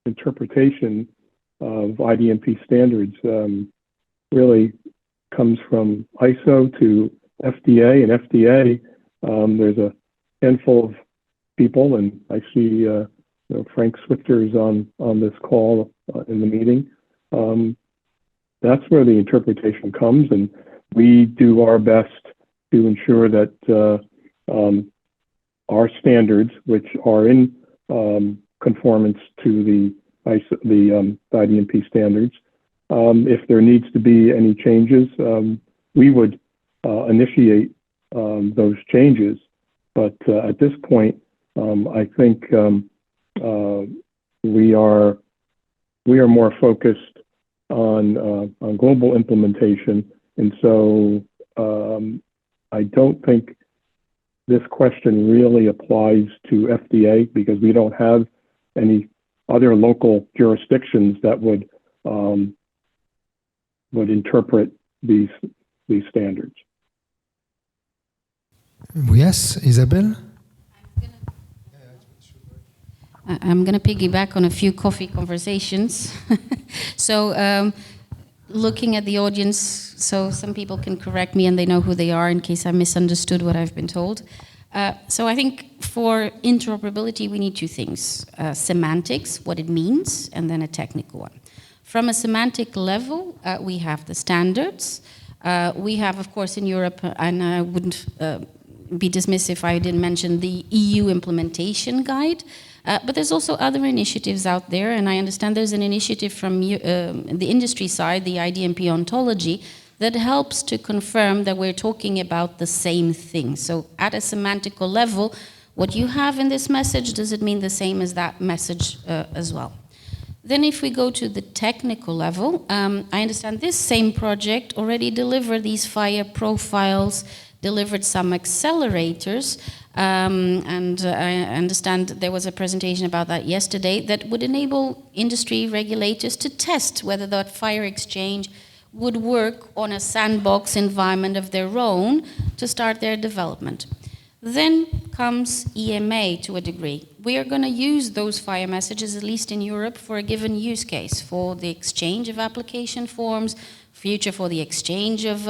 interpretation of IDMP standards really comes from ISO to FDA, and FDA, there's a handful of people, and I see Frank Switzer is on this call in the meeting. That's where the interpretation comes, and we do our best to ensure that our standards, which are in conformance to the the IDMP standards. If there needs to be any changes, we would initiate those changes. But at this point, I think we are more focused on global implementation, and so I don't think this question really applies to FDA because we don't have any other local jurisdictions that would interpret these standards. Yes, Isabel? I'm going to piggyback on a few coffee conversations. So looking at the audience, so some people can correct me and they know who they are in case I misunderstood what I've been told. So I think for interoperability, we need two things. Semantics, what it means, and then a technical one. From a semantic level, we have the standards. We have, of course, in Europe, and I wouldn't be dismissive if I didn't mention the EU implementation guide. But there's also other initiatives out there, and I understand there's an initiative from the industry side, the IDMP ontology, that helps to confirm that we're talking about the same thing. So at a semantical level, what you have in this message, does it mean the same as that message as well? Then if we go to the technical level, I understand this same project already delivered these fire profiles, delivered some accelerators, and I understand there was a presentation about that yesterday that would enable industry regulators to test whether that fire exchange would work on a sandbox environment of their own to start their development. Then comes EMA to a degree. We are going to use those fire messages, at least in Europe, for a given use case, for the exchange of application forms, future for the exchange of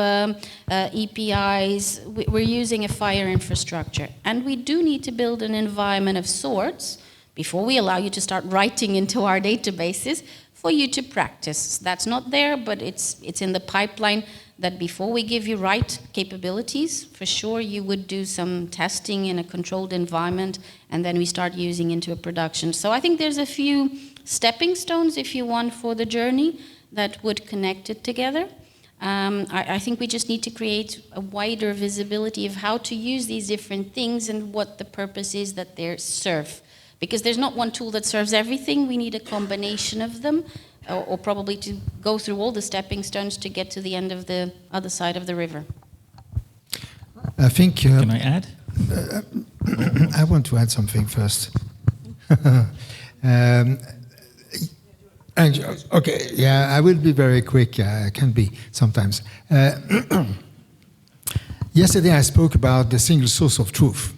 EPIs. We're using a fire infrastructure. And we do need to build an environment of sorts before we allow you to start writing into our databases for you to practice. That's not there, but it's in the pipeline that before we give you right capabilities, for sure you would do some testing in a controlled environment, and then we start using into a production. So I think there's a few stepping stones, if you want, for the journey that would connect it together. I think we just need to create a wider visibility of how to use these different things and what the purpose is that they serve. Because there's not one tool that serves everything. We need a combination of them, or probably to go through all the stepping stones to get to the end of the other side of the river. I think... Can I add? I want to add something first. Okay, yeah, I will be very quick. I can be sometimes. Yesterday I spoke about the single source of truth,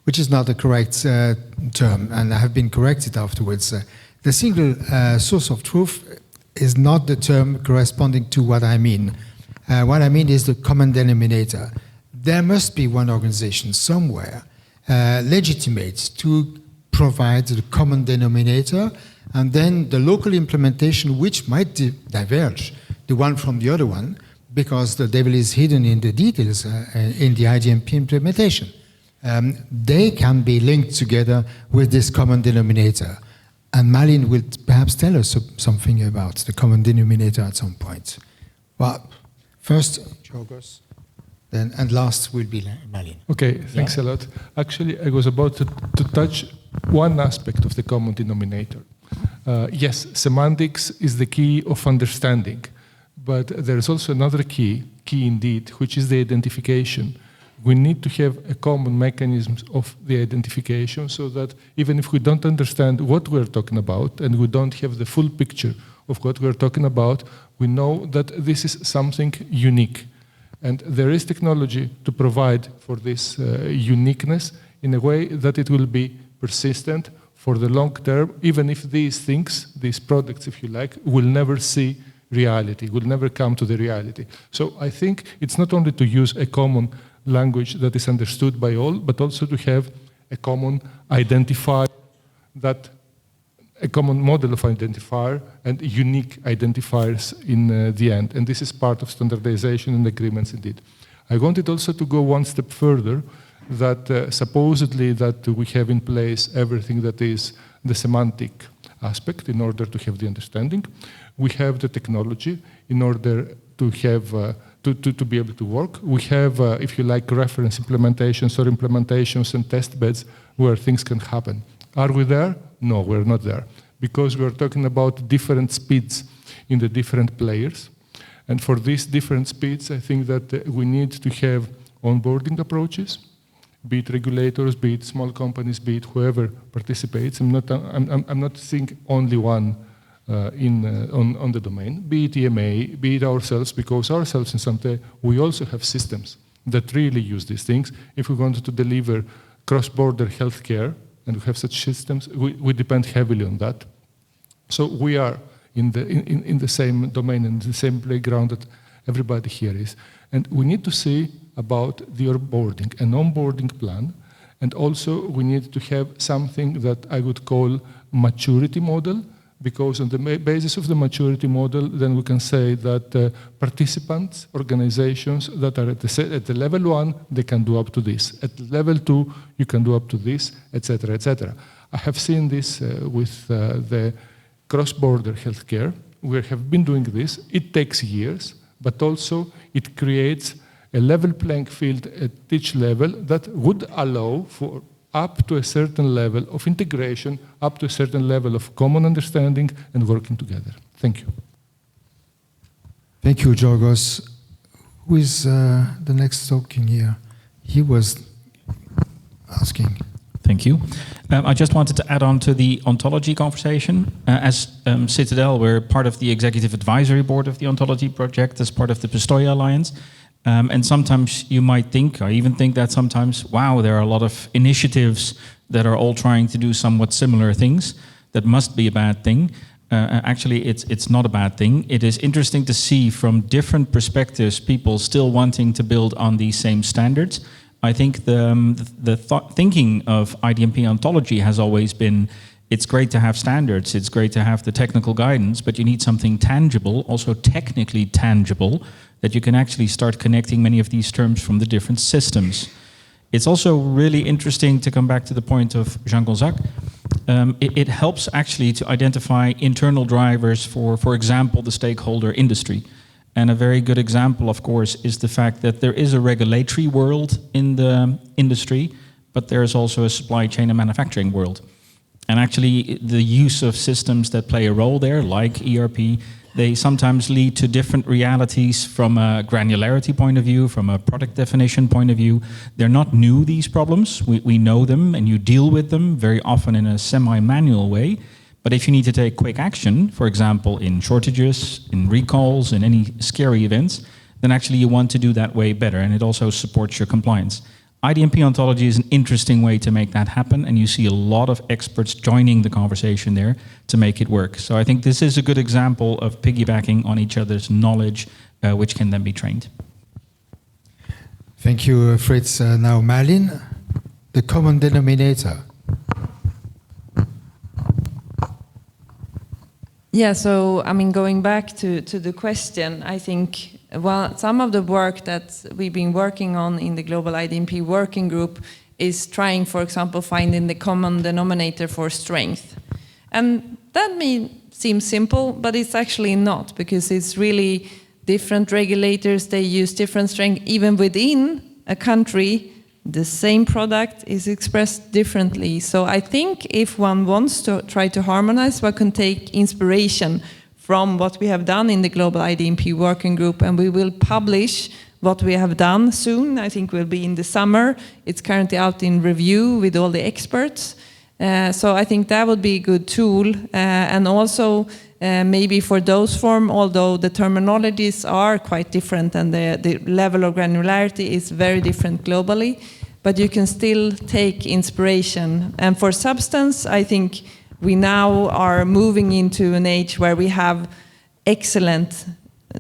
which is not the correct term, and I have been corrected afterwards. The single source of truth is not the term corresponding to what I mean. What I mean is the common denominator. There must be one organization somewhere legitimate to provide the common denominator, and then the local implementation, which might diverge the one from the other one, because the devil is hidden in the details in the IDMP implementation. They can be linked together with this common denominator. And Malin will perhaps tell us something about the common denominator at some point. Well, first, Jorgos, then, and last will be Malin. Okay, thanks a lot. Actually, I was about to touch one aspect of the common denominator. Yes, semantics is the key of understanding, but there is also another key indeed, which is the identification. We need to have a common mechanism of the identification so that even if we don't understand what we're talking about and we don't have the full picture of what we're talking about, we know that this is something unique. And there is technology to provide for this uniqueness in a way that it will be persistent for the long term, even if these things, these products, if you like, will never see reality, will never come to the reality. So I think it's not only to use a common language that is understood by all, but also to have a common identifier, a common model of identifier and unique identifiers in the end. And this is part of standardization and agreements indeed. I wanted also to go one step further, that supposedly that we have in place everything that is the semantic aspect in order to have the understanding. We have the technology in order to have to be able to work. We have, if you like, reference implementations or implementations and test beds where things can happen. Are we there? No, we're not there, because we're talking about different speeds in the different players. And for these different speeds, I think that we need to have onboarding approaches, be it regulators, be it small companies, be it whoever participates. I'm not seeing only one on the domain, be it EMA, be it ourselves, because ourselves in Santé, we also have systems that really use these things. If we wanted to deliver cross-border healthcare, and we have such systems, we depend heavily on that. So we are in the same domain and the same playground that everybody here is. And we need to see about the onboarding, an onboarding plan, and also we need to have something that I would call maturity model, because on the basis of the maturity model, then we can say that participants, organizations that are at the level 1, they can do up to this. At level 2, you can do up to this, etc., etc. I have seen this with the cross-border healthcare. We have been doing this. It takes years, but also it creates a level playing field at each level that would allow for up to a certain level of integration, up to a certain level of common understanding and working together. Thank you. Thank you, Jorgos. Who is the next talking here? He was asking. Thank you. I just wanted to add on to the ontology conversation. As Citadel, we're part of the executive advisory board of the ontology project as part of the Pistoia Alliance. And sometimes you might think, I even think that sometimes, wow, there are a lot of initiatives that are all trying to do somewhat similar things. That must be a bad thing. Actually, it's not a bad thing. It is interesting to see from different perspectives people still wanting to build on these same standards. I think the thinking of IDMP ontology has always been, it's great to have standards, it's great to have the technical guidance, but you need something tangible, also technically tangible, that you can actually start connecting many of these terms from the different systems. It's also really interesting to come back to the point of Jean-Gonzague. It helps actually to identify internal drivers for example, the stakeholder industry. And a very good example, of course, is the fact that there is a regulatory world in the industry, but there is also a supply chain and manufacturing world. And actually, the use of systems that play a role there, like ERP, they sometimes lead to different realities from a granularity point of view, from a product definition point of view. They're not new, these problems. We know them, and you deal with them very often in a semi-manual way. But if you need to take quick action, for example, in shortages, in recalls, in any scary events, then actually you want to do that way better, and it also supports your compliance. IDMP ontology is an interesting way to make that happen, and you see a lot of experts joining the conversation there to make it work. So I think this is a good example of piggybacking on each other's knowledge, which can then be trained. Thank you, Fritz. Now, Malin, the common denominator. Yeah, so I mean, going back to the question, I think some of the work that we've been working on in the Global IDMP Working Group is trying, for example, finding the common denominator for strength. And that may seem simple, but it's actually not, because it's really different regulators, they use different strength. Even within a country, the same product is expressed differently. So I think if one wants to try to harmonize, one can take inspiration from what we have done in the Global IDMP Working Group, and we will publish what we have done soon. I think will be in the summer. It's currently out in review with all the experts. So I think that would be a good tool. And also maybe for dose form, although the terminologies are quite different and the level of granularity is very different globally, but you can still take inspiration. And for substance, I think we now are moving into an age where we have excellent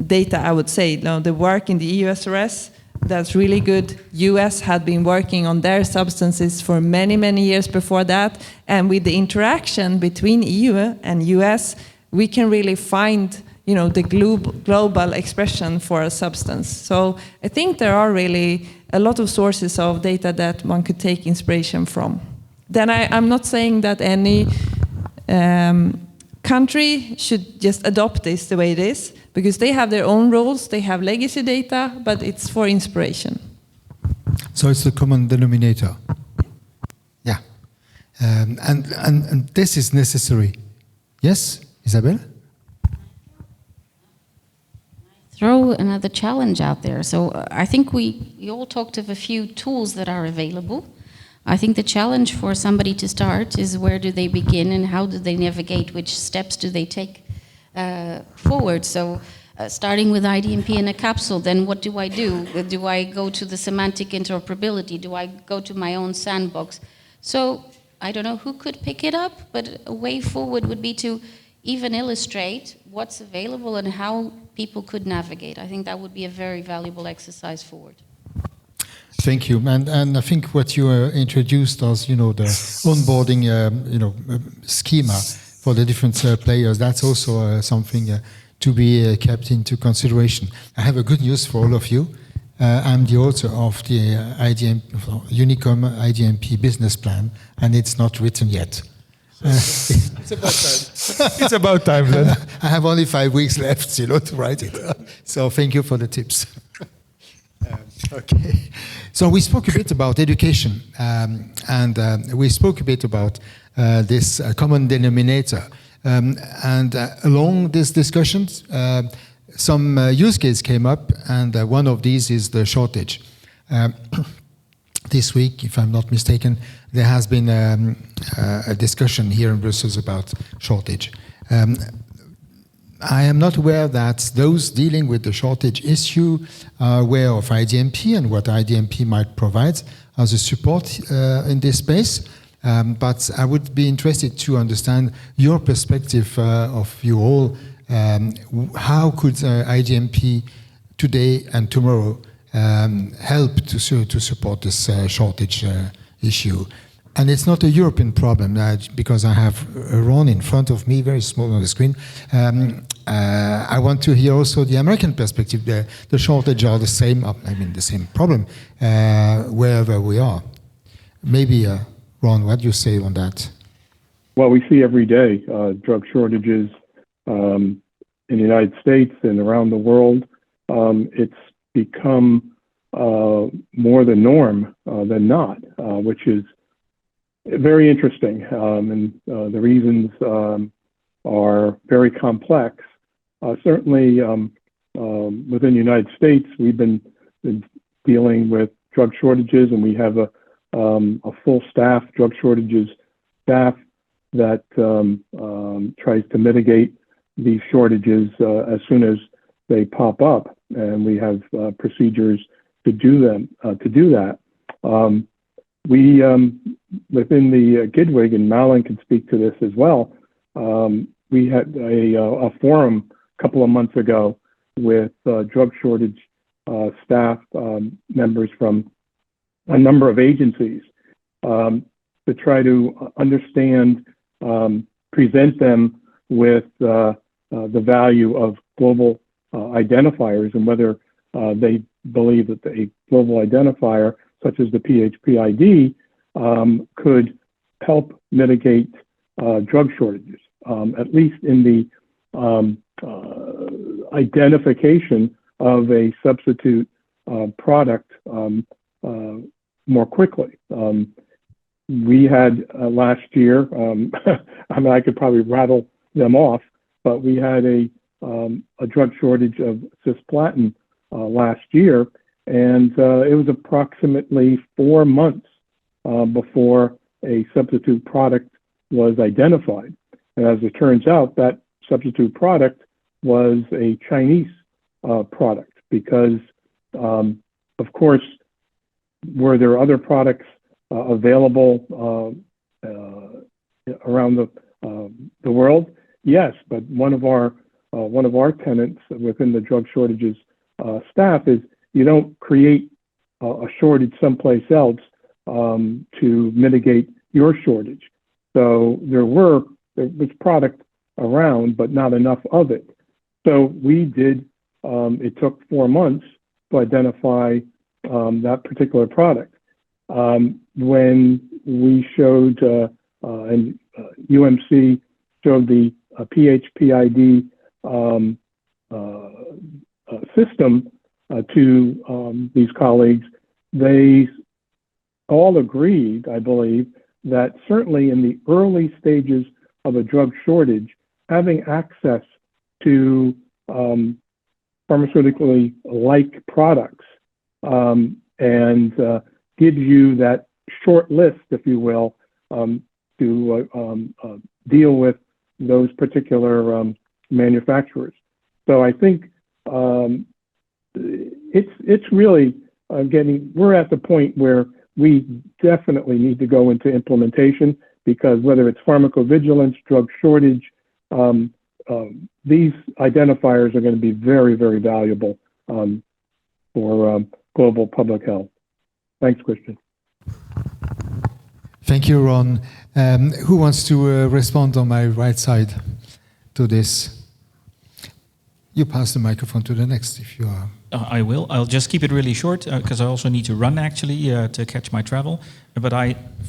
data, I would say. Now, the work in the EU-SRS, that's really good. US had been working on their substances for many, many years before that. And with the interaction between EU and US, we can really find, the global expression for a substance. So I think there are really a lot of sources of data that one could take inspiration from. Then I'm not saying that any country should just adopt this the way it is, because they have their own rules, they have legacy data, but it's for inspiration. So it's the common denominator. Yeah. And this is necessary. Yes, Isabel? Throw another challenge out there. So I think we all talked of a few tools that are available. I think the challenge for somebody to start is where do they begin and how do they navigate, which steps do they take forward. So starting with IDMP in a capsule, then what do I do? Do I go to the semantic interoperability? Do I go to my own sandbox? So I don't know who could pick it up, but a way forward would be to even illustrate what's available and how people could navigate. I think that would be a very valuable exercise forward. Thank you. And I think what you introduced as, the onboarding, schema for the different players, that's also something to be kept into consideration. I have a good news for all of you. I'm the author of the UNICOM IDMP business plan, and it's not written yet. It's about time. It's about time then. I have only 5 weeks left, to write it. So thank you for the tips. Okay. So we spoke a bit about education, and we spoke a bit about this common denominator. And along these discussions, some use case came up, and one of these is the shortage. This week, if I'm not mistaken, there has been a discussion here in Brussels about shortage. I am not aware that those dealing with the shortage issue are aware of IDMP and what IDMP might provide as a support in this space. But I would be interested to understand your perspective of you all. How could IDMP today and tomorrow help to support this shortage issue? And it's not a European problem, because I have Ron in front of me, very small on the screen. I want to hear also the American perspective. The shortage are the same, the same problem wherever we are. Maybe, Ron, what do you say on that? Well, we see every day drug shortages in the United States and around the world. It's become more the norm than not, which is very interesting, and the reasons are very complex. Certainly, within the United States, we've been dealing with drug shortages, and we have a full staff, drug shortages staff, that tries to mitigate these shortages as soon as they pop up, and we have procedures to do that. We, within the GIDWIG, and Malin can speak to this as well, we had a forum a couple of months ago with drug shortage staff members from a number of agencies to try to understand, present them with the value of global identifiers and whether they believe that a global identifier such as the PhPID, could help mitigate drug shortages, at least in the identification of a substitute product more quickly. We had last year, I could probably rattle them off, but we had a drug shortage of cisplatin last year. And it was approximately 4 months before a substitute product was identified. And as it turns out, that substitute product was a Chinese product because, of course, were there other products available around the world? Yes, but one of our tenets within the drug shortages staff is you don't create a shortage someplace else to mitigate your shortage. So there was product around, but not enough of it. So we did, it took 4 months to identify that particular product. When we showed, and UMC showed the PhPID system to these colleagues, they all agreed, I believe, that certainly in the early stages of a drug shortage, having access to pharmaceutically like products and gives you that short list, if you will, to deal with those particular manufacturers. So I think it's really we're at the point where we definitely need to go into implementation, because whether it's pharmacovigilance, drug shortage, these identifiers are going to be very, very valuable for global public health. Thanks, Christian. Thank you, Ron. Who wants to respond on my right side to this? You pass the microphone to the next, if you are. I will. I'll just keep it really short because I also need to run actually to catch my travel. But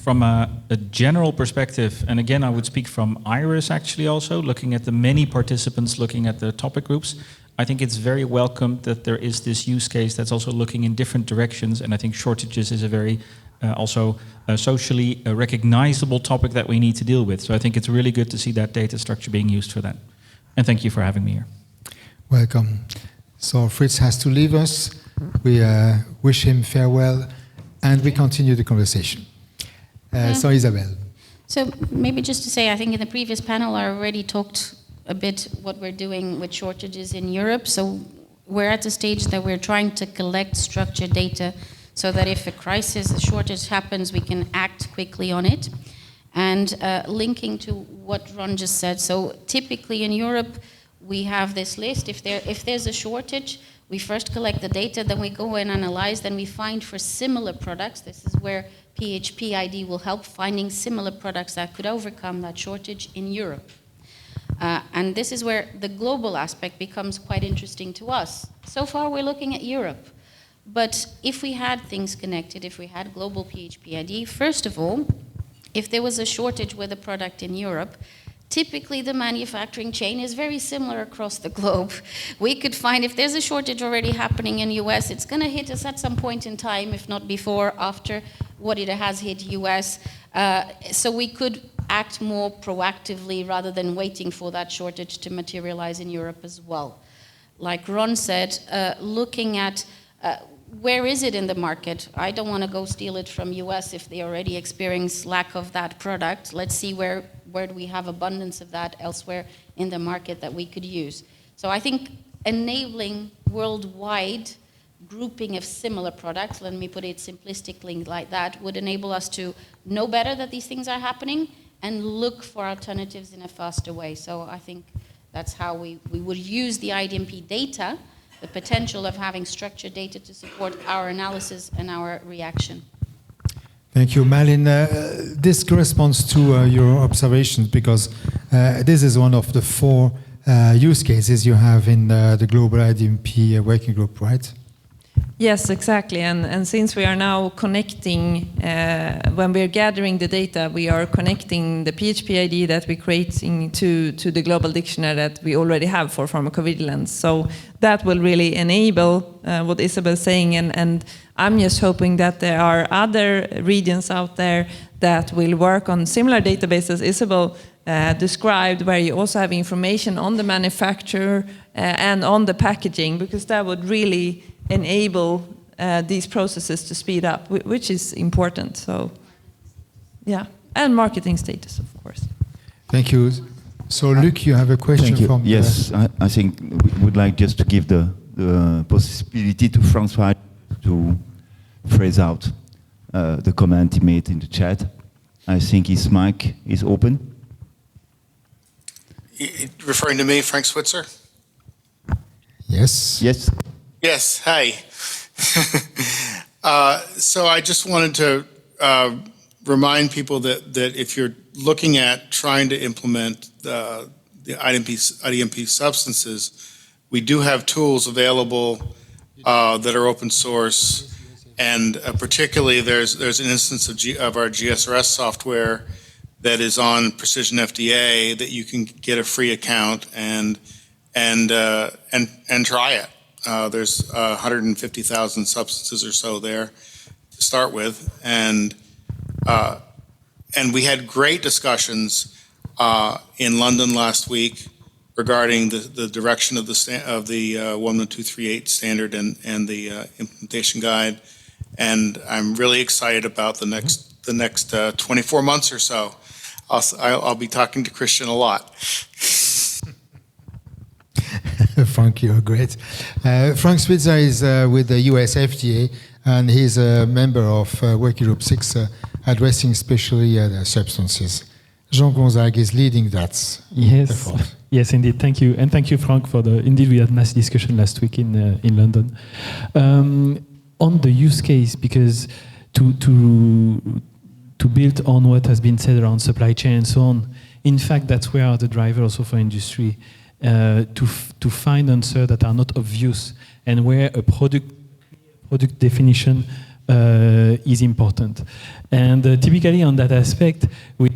from a general perspective, and again, I would speak from IRIS actually also, looking at the many participants, looking at the topic groups, I think it's very welcome that there is this use case that's also looking in different directions. And I think shortages is a very also socially recognizable topic that we need to deal with. So I think it's really good to see that data structure being used for that. And thank you for having me here. Welcome. So Fritz has to leave us. We wish him farewell, and we continue the conversation. So Isabel. So maybe just to say, I think in the previous panel I already talked a bit what we're doing with shortages in Europe. So we're at the stage that we're trying to collect structured data so that if a crisis, a shortage happens, we can act quickly on it. And linking to what Ron just said, so typically in Europe, we have this list. If there's a shortage, we first collect the data, then we go and analyze, then we find for similar products. This is where PhPID will help finding similar products that could overcome that shortage in Europe. And this is where the global aspect becomes quite interesting to us. So far, we're looking at Europe. But if we had things connected, if we had global PhPID, first of all, if there was a shortage with a product in Europe, typically the manufacturing chain is very similar across the globe. We could find if there's a shortage already happening in US, it's going to hit us at some point in time, if not before, after what it has hit US. So we could act more proactively rather than waiting for that shortage to materialize in Europe as well. Like Ron said, looking at where is it in the market? I don't want to go steal it from US if they already experience lack of that product. Let's see where do we have abundance of that elsewhere in the market that we could use. So I think enabling worldwide grouping of similar products, let me put it simplistically like that, would enable us to know better that these things are happening and look for alternatives in a faster way. So I think that's how we would use the IDMP data, the potential of having structured data to support our analysis and our reaction. Thank you, Malin. This corresponds to your observations because this is one of the 4 use cases you have in the global IDMP working group, right? Yes, exactly. And since we are now connecting, when we're gathering the data, we are connecting the PhPID that we're creating to the global dictionary that we already have for pharmacovigilance. So that will really enable what Isabel's saying. And I'm just hoping that there are other regions out there that will work on similar databases Isabel described, where you also have information on the manufacturer and on the packaging, because that would really enable these processes to speed up, which is important. So, yeah, and marketing status, of course. Thank you. So, Luc, you have a question from... Yes, I think we would like just to give the possibility to François to phrase out the comment he made in the chat. I think his mic is open. Referring to me, Frank Switzer? Yes. Yes. Yes, hi. So I just wanted to remind people that if you're looking at trying to implement the IDMP substances, we do have tools available that are open source, and particularly there's an instance of our GSRS software that is on Precision FDA that you can get a free account and try it. There's 150,000 substances or so there to start with, and we had great discussions in London last week regarding the direction of the 11238 standard and the implementation guide, and I'm really excited about the next 24 months or so. I'll be talking to Christian a lot. Frank, you're great. Frank Switzer is with the US FDA, and he's a member of Working Group 6, addressing especially the substances. Jean Gonzague is leading that effort. Yes, indeed. Thank you. And thank you, Frank, for indeed, we had a nice discussion last week in London. On the use case, because to build on what has been said around supply chain and so on, in fact, that's where the driver also for industry, to find answers that are not obvious and where a product definition is important. And typically on that aspect, we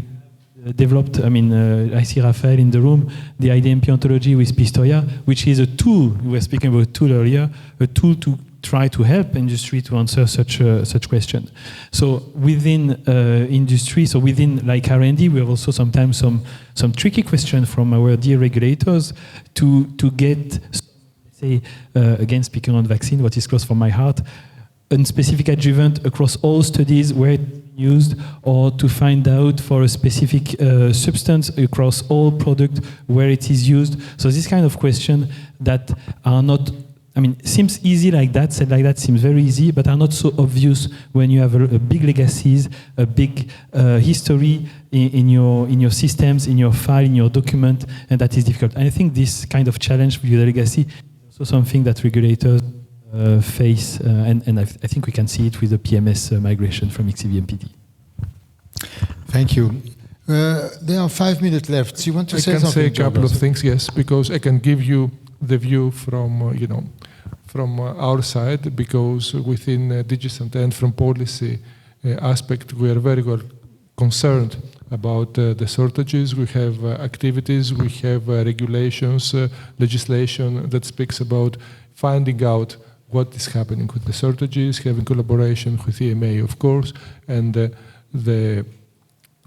developed, I see Raphael in the room, the IDMP ontology with Pistoia, which is a tool, we were speaking about a tool earlier, a tool to try to help industry to answer such questions. So within industry, so within like R&D, we have also sometimes some tricky questions from our dear regulators to get, say, again speaking on vaccine, what is close from my heart, a specific adjuvant across all studies where it's used, or to find out for a specific substance across all products where it is used. So this kind of question that are not, seems easy like that, said like that seems very easy, but are not so obvious when you have a big legacies, a big history in your systems, in your file, in your document, and that is difficult. And I think this kind of challenge with the legacy is also something that regulators face, and I think we can see it with the PMS migration from XCVMPD. Thank you. There are 5 minutes left. Do you want to say something? I can say a couple of things, yes, because I can give you the view from, from our side, because within DigiCert and from policy aspect, we are very well concerned about the shortages. We have activities, we have regulations, legislation that speaks about finding out what is happening with the shortages, having collaboration with EMA, of course, and the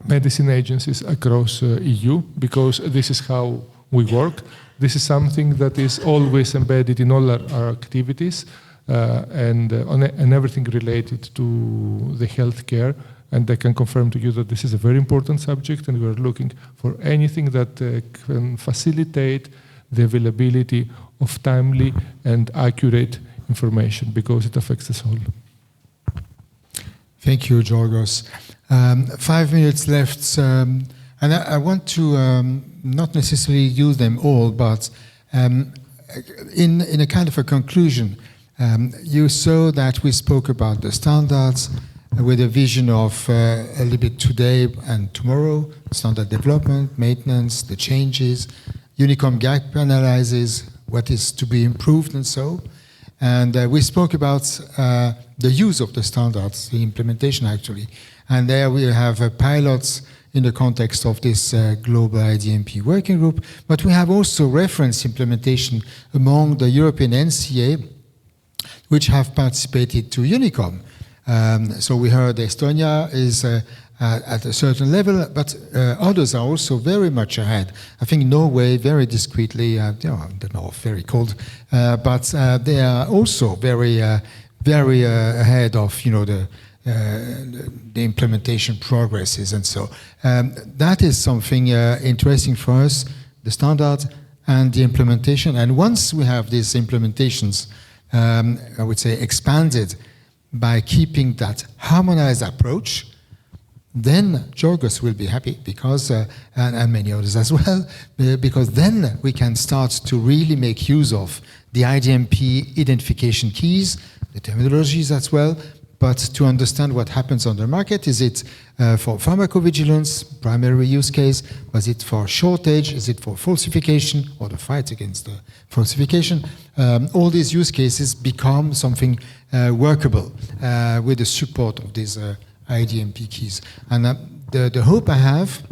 medicine agencies across EU, because this is how we work. This is something that is always embedded in all our activities and everything related to the healthcare. And I can confirm to you that this is a very important subject, and we are looking for anything that can facilitate the availability of timely and accurate information, because it affects us all. Thank you, Georgos. 5 minutes left, and I want to not necessarily use them all, but in a kind of a conclusion, you saw that we spoke about the standards with a vision of a little bit today and tomorrow, standard development, maintenance, the changes, UNICOM gap analyzes what is to be improved and so. And we spoke about the use of the standards, the implementation actually. And there we have pilots in the context of this global IDMP working group, but we have also reference implementation among the European NCA, which have participated to UNICOM. So we heard Estonia is at a certain level, but others are also very much ahead. I think Norway, very discreetly, I don't know, very cold, but they are also very ahead of the implementation progresses, and so that is something interesting for us, the standard and the implementation. And once we have these implementations, I would say expanded by keeping that harmonized approach, then Georgos will be happy, because and many others as well, because then we can start to really make use of the IDMP identification keys, the terminologies as well, but to understand what happens on the market. Is it for pharmacovigilance, primary use case? Was it for shortage? Is it for falsification or the fight against the falsification? All these use cases become something workable with the support of these IDMP keys. And the hope I have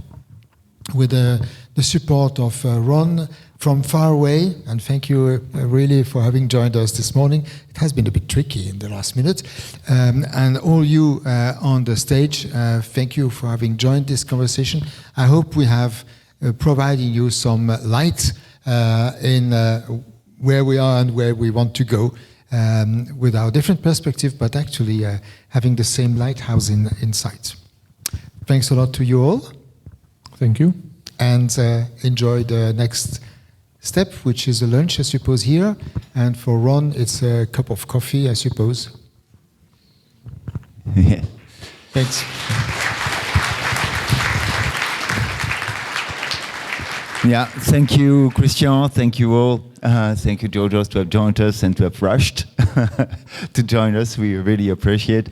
with the support of Ron from far away, and thank you really for having joined us this morning. It has been a bit tricky in the last minute. And all you on the stage, thank you for having joined this conversation. I hope we have provided you some light in where we are and where we want to go with our different perspective, but actually having the same lighthouse in sight. Thanks a lot to you all. Thank you. And enjoy the next step, which is a lunch, I suppose, here. And for Ron, it's a cup of coffee, I suppose. Yeah. Thanks. Yeah, thank you, Christian. Thank you all. Thank you, Georgios, to have joined us and to have rushed to join us. We really appreciate.